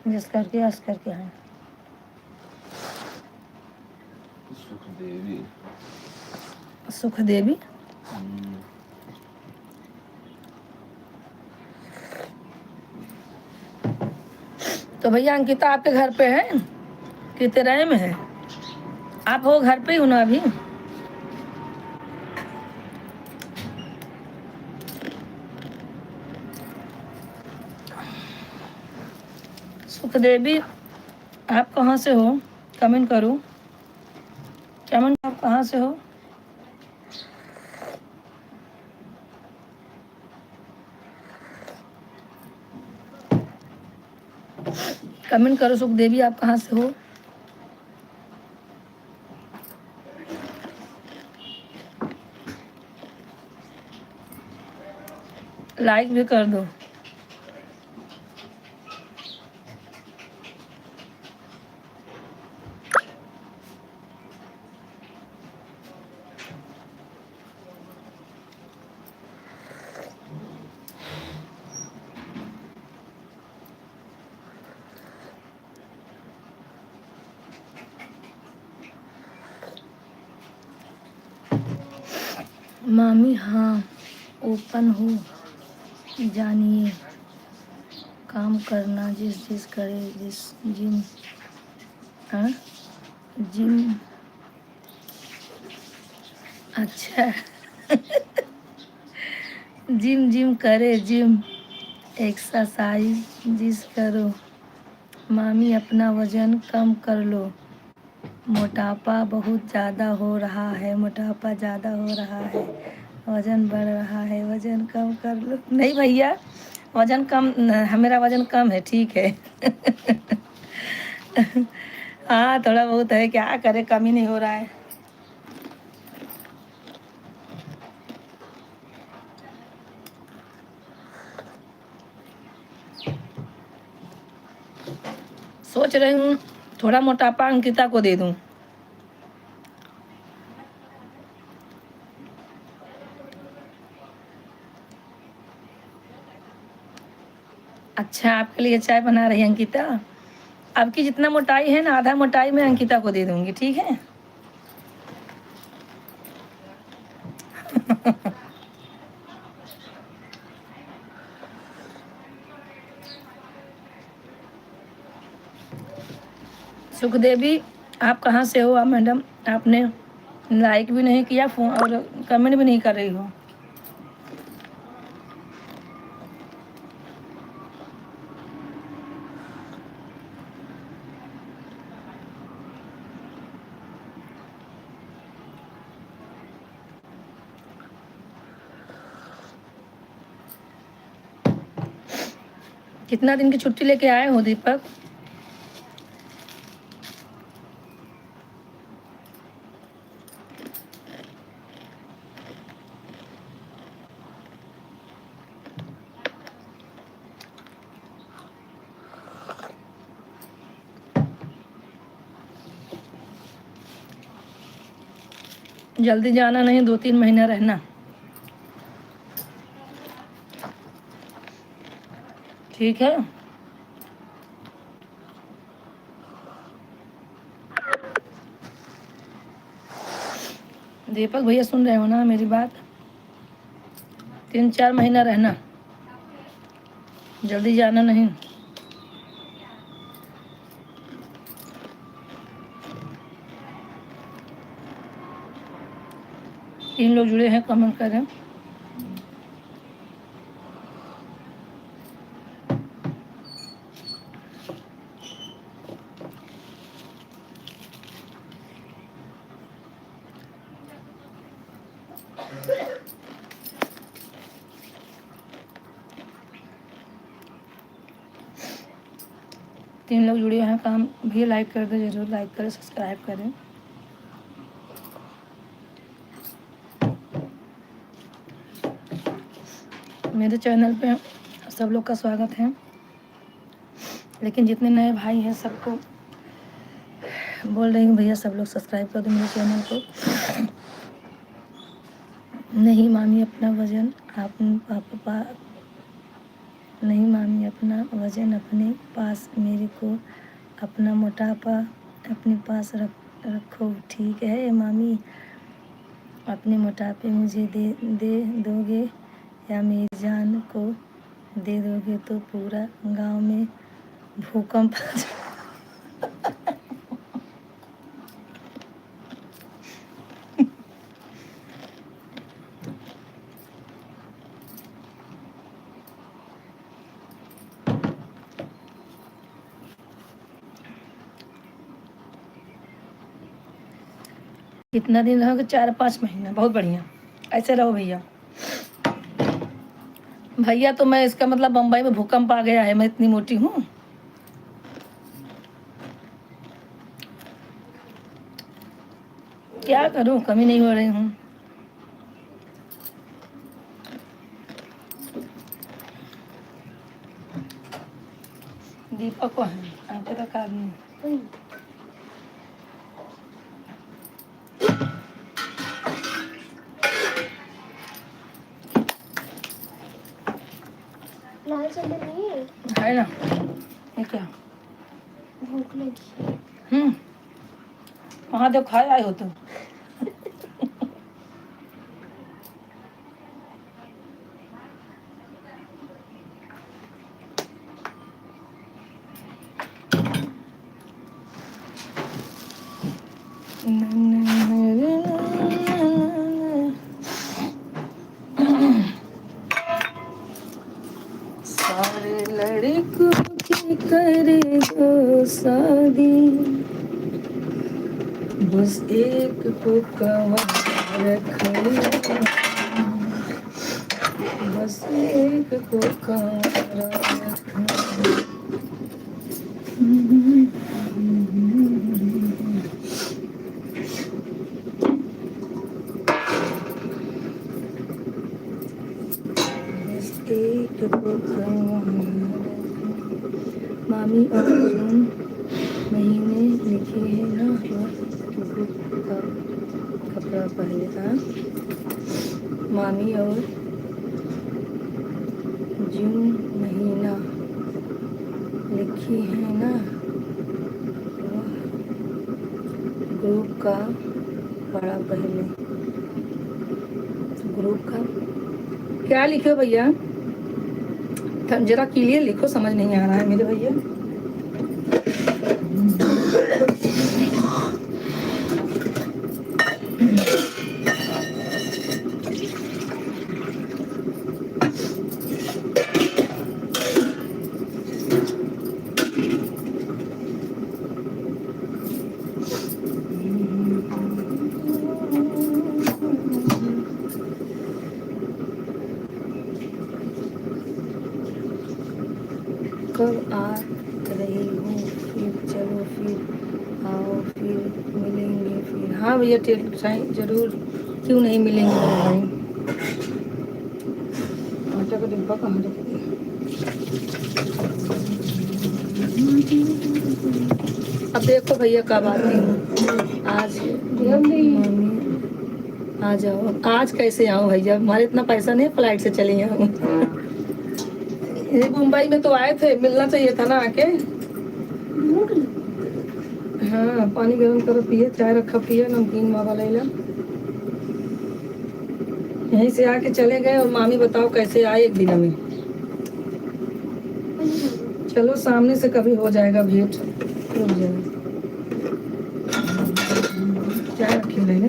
जिस करके हंस करके हैं। सुख देवी। तो भैया अंकिता आपके घर पे है कि तेरह में है? आप हो घर पे ही हो ना अभी? सुख देवी आप कहाँ से हो? कमेंट करो, कमेंट आप कहाँ से हो? कमेंट करो सुखदेवी, आप कहाँ से हो? लाइक भी कर दो। मामी हाँ ओपन हो जानिए, काम करना जिस करे जिस जिम, हाँ जिम, अच्छा जिम करे, जिम एक्सरसाइज जिस करो, मामी अपना वजन कम कर लो, मोटापा बहुत ज़्यादा हो रहा है, मोटापा ज़्यादा हो रहा है, वज़न बढ़ रहा है, वज़न कम कर लो। नहीं भैया वज़न कम, मेरा वज़न कम है, ठीक है हाँ थोड़ा बहुत है, क्या करे, कम ही नहीं हो रहा है। सोच रही हूँ थोड़ा मोटापा अंकिता को दे दूँ। अच्छा आपके लिए चाय बना रही है अंकिता। आपकी जितना मोटाई है ना, आधा मोटाई मैं अंकिता को दे दूंगी, ठीक है सुखदेवी आप कहाँ से हो? आप मैडम आपने लाइक भी नहीं किया, फोन और कमेंट भी नहीं कर रही हो। कितना दिन की छुट्टी लेके आए हो दीपक? जल्दी जाना नहीं, 2-3 महीना रहना, ठीक है। दीपक भैया सुन रहे हो ना मेरी बात? 3-4 महीना रहना, जल्दी जाना नहीं। तीन लोग जुड़े हैं, कमेंट करें। तीन लोग जुड़े हैं, काम भी लाइक कर दे, जरूर लाइक करें, सब्सक्राइब करें। मेरे चैनल पे सब लोग का स्वागत है, लेकिन जितने नए भाई हैं सबको बोल रही हूँ भैया सब लोग सब्सक्राइब कर दो मेरे चैनल को। नहीं मामी अपना वजन नहीं मामी अपना वजन अपने पास, मेरे को अपना मोटापा अपने पास रखो, ठीक है मामी। अपने मोटापे मुझे दे दोगे या मेरी जान को दे दोगे तो पूरा गांव में भूकंप आ जाए। कितना दिन रहोगे? 4-5 महीना, बहुत बढ़िया, ऐसे रहो भैया। भैया तो मैं इसका मतलब बम्बई में भूकंप आ गया है, मैं इतनी मोटी हूँ। क्या करूं, कमी नहीं हो रही हूँ। दीपक को है आटे का काम। लाल चंदन नहीं है? है ना, ये क्या? भूख लगी। वहाँ तो खाए आए हो तुम। सारे लड़कों की करे जो शादी, बस एक को कवार रखा, बस एक को कवार रखा। एक मामी और जून महीने लिखे हैं ना, ग्रुप का कपड़ा पहले था। मामी और जून महीना लिखी है ना, ग्रुप का पढ़ा पहले। ग्रुप का क्या लिखे भैया, जरा क्लियर लिखो, समझ नहीं आ रहा है मेरे भैया। कब आ रही हूँ, फिर चलो, फिर आओ, फिर मिलेंगे फिर। हाँ भैया जरूर, क्यों नहीं मिलेंगे भाई। आटा का डिब्बा कहाँ रख दिया? अब देखो भैया कब आती हूँ। आज मम्मी आ जाओ। आज कैसे आऊँ भैया, हमारे इतना पैसा नहीं, फ्लाइट से चली आऊँ। ये मुंबई में तो आए थे, मिलना चाहिए था ना आके। हाँ पानी गर्म करो, पिए, चाय रखा पिए, नमकीन मावा ले लो। यहीं से आके चले गए और मामी बताओ कैसे आए एक दिन में। चलो सामने से कभी हो जाएगा भेंट, रुक जाए। चाय रखी ले ले।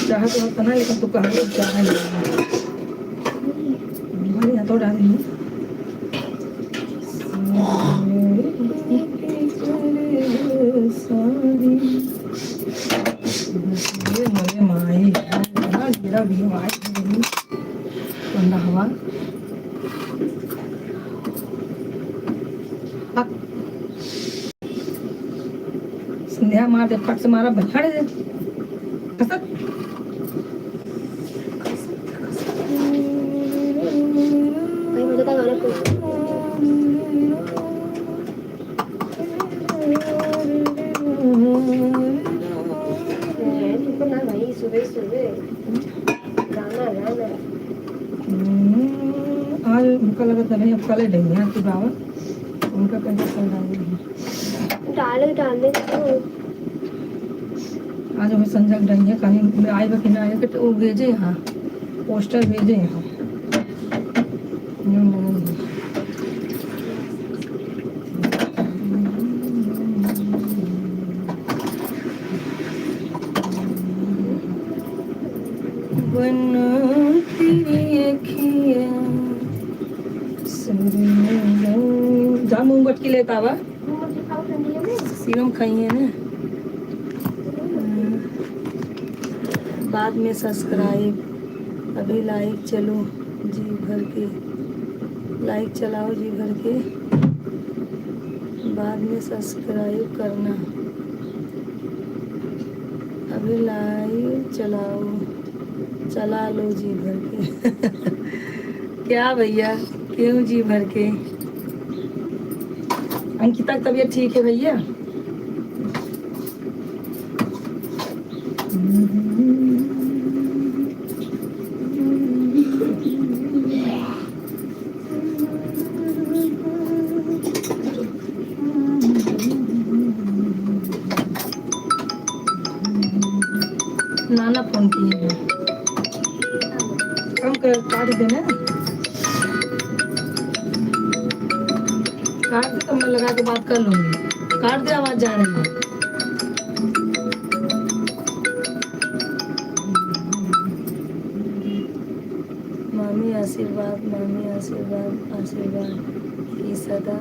चाह तो होता ना, लेकिन तू कहा चाह नहीं तो डाली माई भी हवा। संध्या मार दे, फट से मारा भछड़ दे। आज उनका लगा था नहीं, अब कल देंगे आपकी बाबा, उनका कैसे चल रहा है डालने आज हमें संजय देंगे कहीं आएगा कि ना आएगा, तो वो भेजे यहाँ पोस्टर भेजे यहाँ। जा मूंगफली की लेता हुआ सीरम खाइए ना। बाद में सब्सक्राइब, अभी लाइक चलो जी भर के, लाइक चलाओ जी भर के, बाद में सब्सक्राइब करना। अभी लाइव चला लो जी भर के। क्या भैया, क्यों जी भर के? अंकिता की तबीयत ठीक है भैया? नाना फोन किए हैं, कम कर काट देना, काट दे तो मैं लगा के बात कर लूंगी। काट दे, आवाज जा रही है। मामी आशीर्वाद, मामी आशीर्वाद, आशीर्वाद की सदा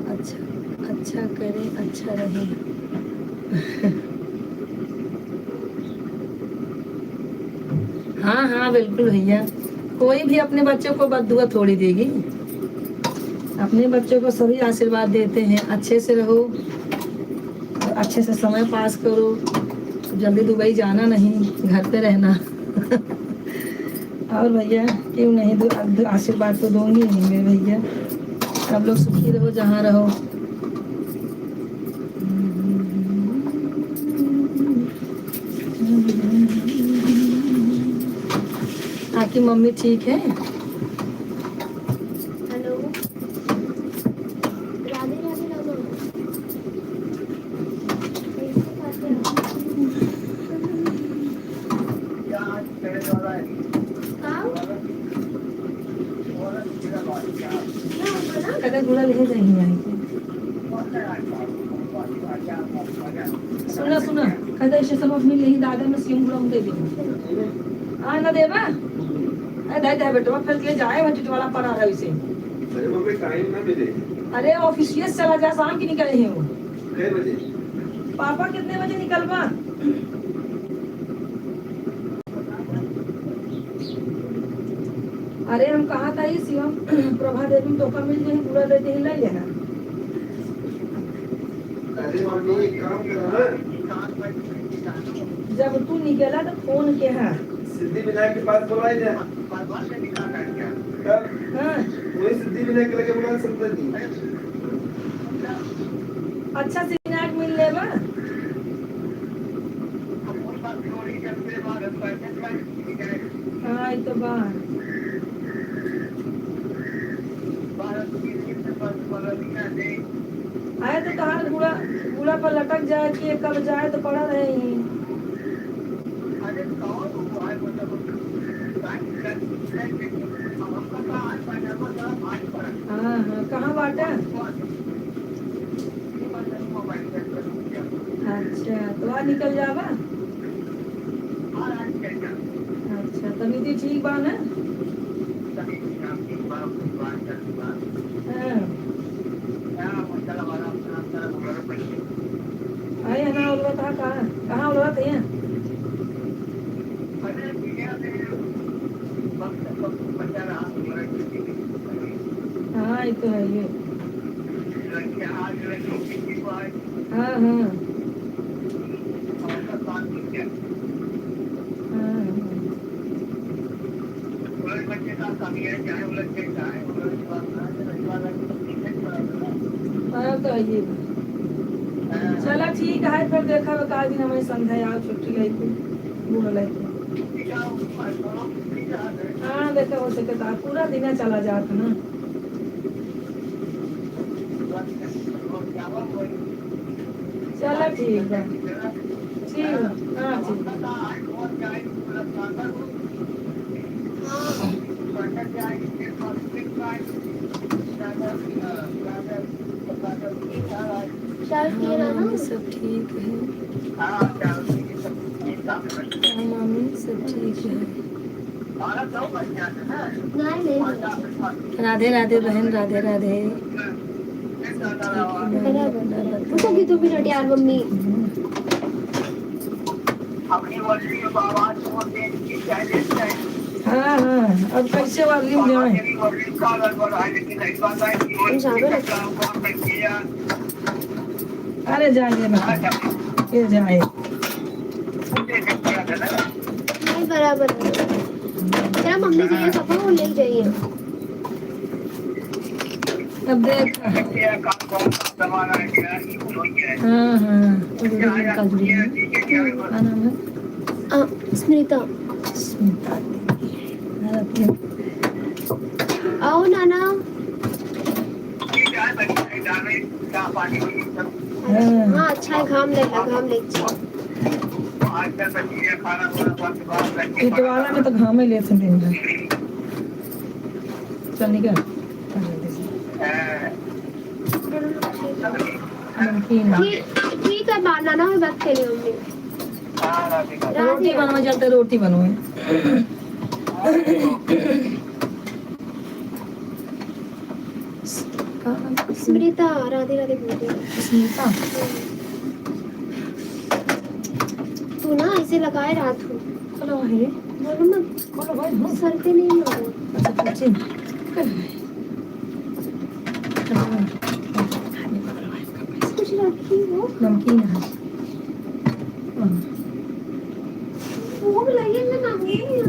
अच्छा करे, अच्छा रहे। हाँ हाँ बिल्कुल भैया, कोई भी अपने बच्चों को बद्दुआ थोड़ी देगी। अपने बच्चों को सभी आशीर्वाद देते हैं, अच्छे से रहो, अच्छे से समय पास करो, जल्दी दुबई जाना नहीं, घर पे रहना। और भैया क्यों नहीं, आशीर्वाद तो दूंगी ही मेरे भैया। सब लोग सुखी रहो जहाँ रहो। आपकी मम्मी ठीक है? हेलो, राधे राधे राधे। कैसे खाते हो? कदा गुड़ा ले जाएंगे। सुना सुना कदा इसे सब अपनी ले दादा में सिम गुड़ा दे दे। आ ना देवा, अरे दे बेटा फिर के जाए बजट वाला पर आ रहा है इसे। अरे मम्मी टाइम ना मिले। अरे ऑफिस चला जा, शाम की निकले हैं वो। कितने बजे? पापा कितने बजे निकलवा? अरे हम कहा था ही शिवम प्रभा देवी टोका मिल जाए, पूरा दे दे ले लेना। अरे मम्मी एक काम करो ना, जब तू निकला तो फोन के है सिद्धि विनायक के पास बुलाए जाए। हाँ वही सिद्धि विनायक के लगे बुला सकते नहीं। अच्छा से विनायक मिल लेवा। हाँ ये तो बात आए तो कहा गुड़ा पर लटक जाए कि कब जाए तो पड़ा रहे ही। हाँ हाँ कहाँ बाटा? अच्छा तो आज निकल जावा। अच्छा तबीयत ठीक बा ना? हाँ आए ना उलवा था, कहाँ उलवा थे? हाँ ये तो है ये। हाँ हाँ हाँ तो ये चला ठीक है, फिर देखा का दिन हमें संध्या आओ छुट्टी लेके घूम लेके। हाँ देखा हो सके तो पूरा दिन चला जाता ना। चला ठीक है, ठीक है, हाँ ठीक चाय पिए ना ना? सब ठीक है। हाँ मामी सब ठीक है। नहीं राधे राधे बहन, राधे राधे। तो भी तो मिनट यार मम्मी। हाँ हाँ अब कैसे वॉल्यूम जाए? अरे जाइए ना, ये जाए। नहीं बराबर है। तेरा मम्मी चाहिए पापा वो ले जाइए। अब देख, हाँ हाँ, वो जो का जुड़ी है, क्या नाम है? स्मृता स्मिता दीदी। आओ नाना। हाँ अच्छा है, घाम ले इटवाला में तो घाम ही लेते दिन भर। चल निकल। नमकीन ठीक है नाना में बात करिए मम्मी। रोटी बनवा, चलते रोटी बनवाए। स्मृता राधे राधे बोलती है। स्मिता, तू ना इसे लगाए रात को। हेलो है, बोलो ना, बोलो भाई, हाँ। सर पे नहीं लगा। अच्छा पूछे कुछ रखी हो नमकीन है। वो भी लगेगा नमकीन।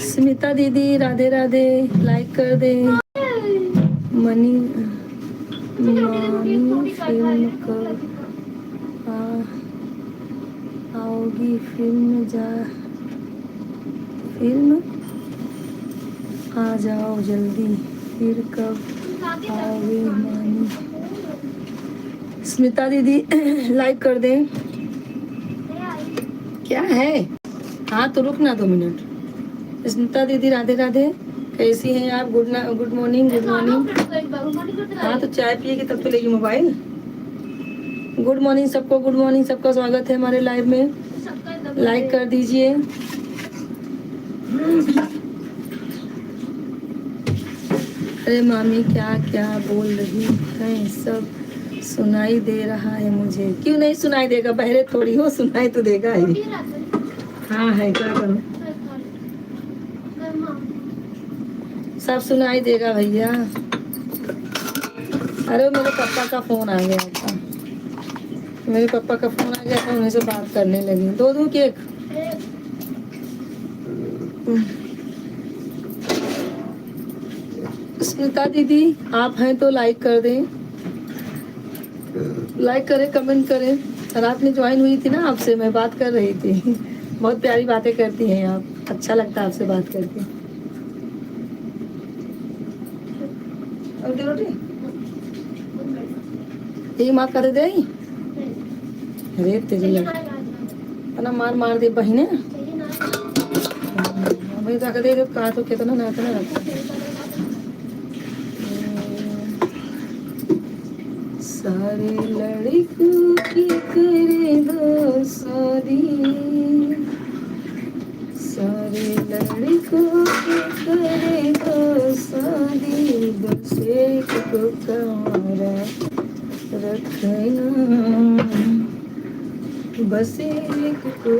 स्मिता दीदी राधे राधे, लाइक कर दे। मनी फिल्म कब आओगी? फिल्म आ जाओ जल्दी, फिर कब आओगे मानी? स्मिता दीदी लाइक कर दे। क्या है? हाँ तो रुक ना 2 मिनट। स्मिता दीदी राधे राधे, कैसी हैं आप? Good morning, good morning. हाँ तो चाय पिएगी तब तो लेगी मोबाइल। गुड मॉर्निंग सबको, गुड मॉर्निंग सबका स्वागत है हमारे लाइव में। लाइक कर दीजिए। अरे मामी क्या क्या बोल रही हैं, सब सुनाई दे रहा है मुझे। क्यों नहीं सुनाई देगा, बहरे थोड़ी हो, सुनाई तो देगा ही। हाँ है, क्या करूँ, सब सुनाई देगा भैया। अरे मेरे पापा का फोन आ गया था, मेरे पापा का फोन आ गया था, उन्हीं से बात करने लगी। दो दूँ केक? स्मिता दीदी आप हैं तो लाइक कर दें, लाइक करें, कमेंट करें। रात में ज्वाइन हुई थी ना, आपसे मैं बात कर रही थी। बहुत प्यारी बातें करती हैं आप, अच्छा लगता है आपसे बात करके। रोटी यही माँ कर दे। अरे तेरी ना मार दे बहने भाई, रख दे कहा तो कितना ना इतना रखा। सारे लड़कों की करे दो शादी, सारे लड़कों की करे दो शादी, बस एक को कमारा रखना, बस एक को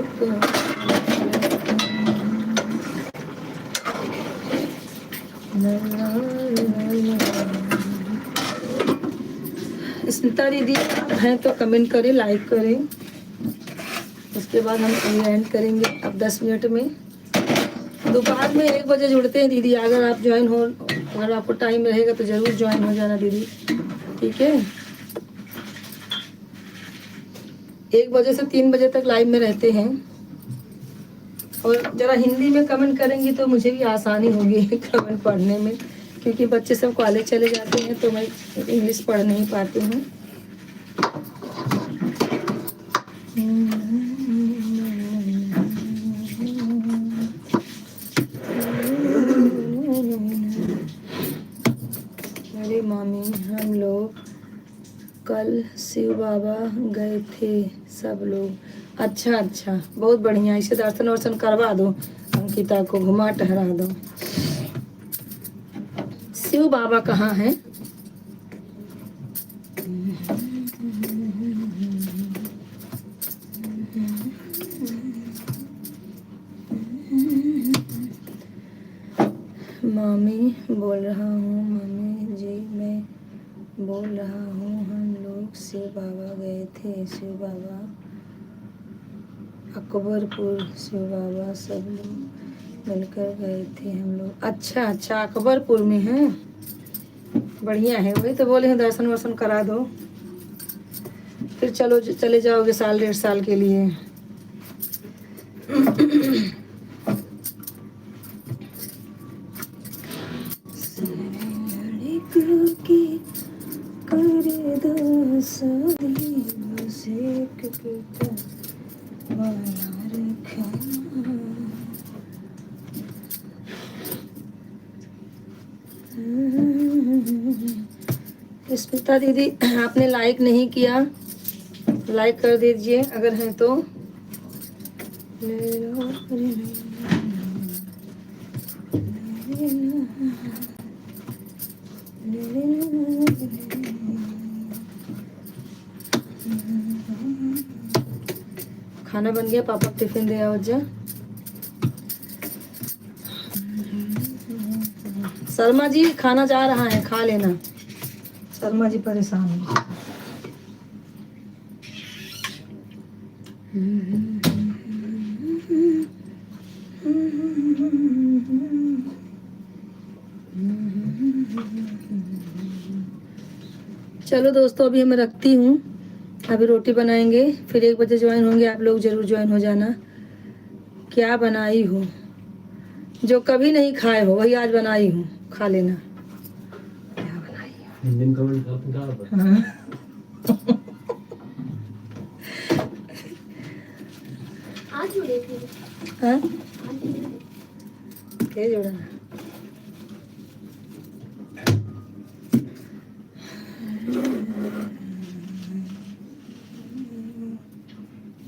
स्मिता दीदी हैं तो कमेंट करें, लाइक करें। उसके बाद हम एंड करेंगे अब 10 मिनट में। दोपहर में 1 बजे जुड़ते हैं दीदी, अगर आप ज्वाइन हो, अगर आपको टाइम रहेगा तो ज़रूर ज्वाइन हो जाना दीदी, ठीक है। 1 बजे से 3 बजे तक लाइव में रहते हैं। और ज़रा हिंदी में कमेंट करेंगी तो मुझे भी आसानी होगी कमेंट पढ़ने में, क्योंकि बच्चे सब कॉलेज चले जाते हैं तो मैं इंग्लिश पढ़ नहीं पाती हूँ। अरे मामी हम लोग कल शिव बाबा गए थे सब लोग। अच्छा अच्छा, बहुत बढ़िया, इसे दर्शन वर्शन करवा दो, अंकिता को घुमा टहरा दो। शिव बाबा कहाँ हैं? मामी बोल रहा हूँ, मामी जी मैं बोल रहा हूँ हम लोग शिव बाबा गए थे, शिव बाबा अकबरपुर, शिव बाबा सब लोग मिलकर गए थे हम लोग। अच्छा अच्छा, अकबरपुर में है, बढ़िया है। वही तो बोले हैं दर्शन वर्शन करा दो, फिर चलो चले जाओगे साल 1.5 साल के लिए। की करे दो सदी से बना रखा। स्मिता दीदी आपने लाइक नहीं किया, लाइक कर दीजिए अगर है तो। खाना बन गया, पापा टिफिन दे आओ जा। शर्मा जी खाना जा रहा है, खा लेना। शर्मा जी परेशान है। चलो दोस्तों, अभी मैं रखती हूँ, अभी रोटी बनाएंगे, फिर 1 बजे ज्वाइन होंगे। आप लोग ज़रूर ज्वाइन हो जाना। क्या बनाई हो, जो कभी नहीं खाए हो वही आज बनाई हूँ, खा लेना। क्या बनाई हो? हाँ। आज जुड़े थे। हाँ? आज जुड़े थे। क्या जोड़ा?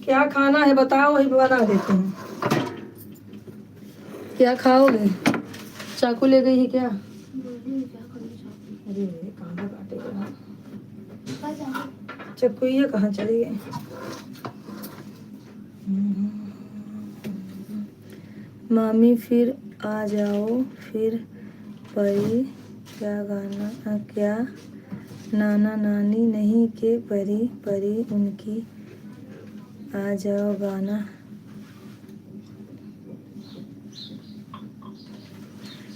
क्या खाना है बताओ, वही बना देते हैं। क्या खाओगे? चाकू ले गई है क्या? अरे कहाँ काटेगा? चाकू ये कहाँ चली गई? मामी फिर आ जाओ, फिर परी क्या गाना, क्या नाना नानी नहीं के परी परी उनकी आ जाओ गाना।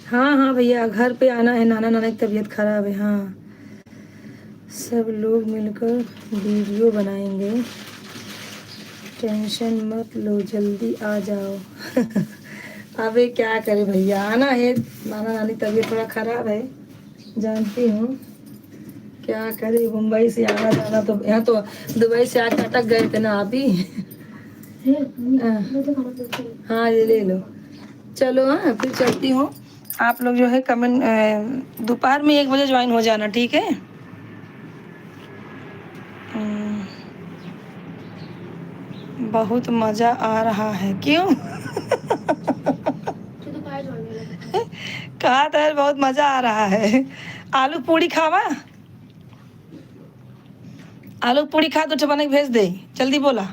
हाँ हाँ भैया, घर पे आना है, नाना नाना की तबीयत खराब है। हाँ, सब लोग मिलकर वीडियो बनाएंगे, टेंशन मत लो, जल्दी आ जाओ। अबे क्या करे भैया, आना है। नाना नानी तबीयत थोड़ा खराब है, जानती हूँ, क्या करे। मुंबई से आना जाना, तो यहाँ तो दुबई से आके अटक गए थे ना आप ही। हाँ ये ले लो, चलो। हाँ फिर चलती हूँ। आप लोग जो है कमेंट दोपहर में 1 बजे ज्वाइन हो जाना, ठीक है। बहुत मज़ा आ रहा है, क्यों? कहा था बहुत मज़ा आ रहा है। आलू पूड़ी खावा, आलू पूड़ी खा तो चपाने भेज दे, जल्दी बोला।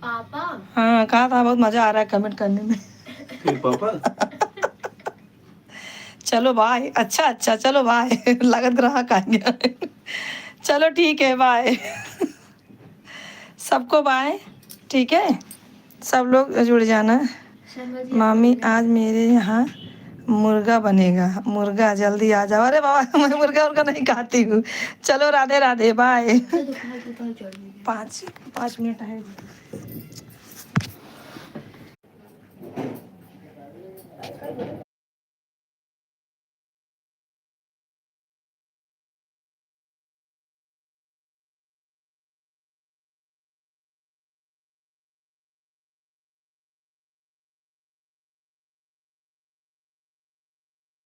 पापा। हाँ कहा था बहुत मज़ा आ रहा है कमेंट करने में। पापा चलो बाय। अच्छा अच्छा, चलो बाय। लागत ग्राहक आ गया। चलो ठीक है, बाय। सबको बाय, ठीक है। सब लोग जुड़ जाना। मामी आज मेरे यहाँ मुर्गा बनेगा, मुर्गा जल्दी आ जाओ। अरे बाबा मैं मुर्गा उर्गा नहीं खाती हूँ। चलो राधे राधे, बाय। 5 मिनट है।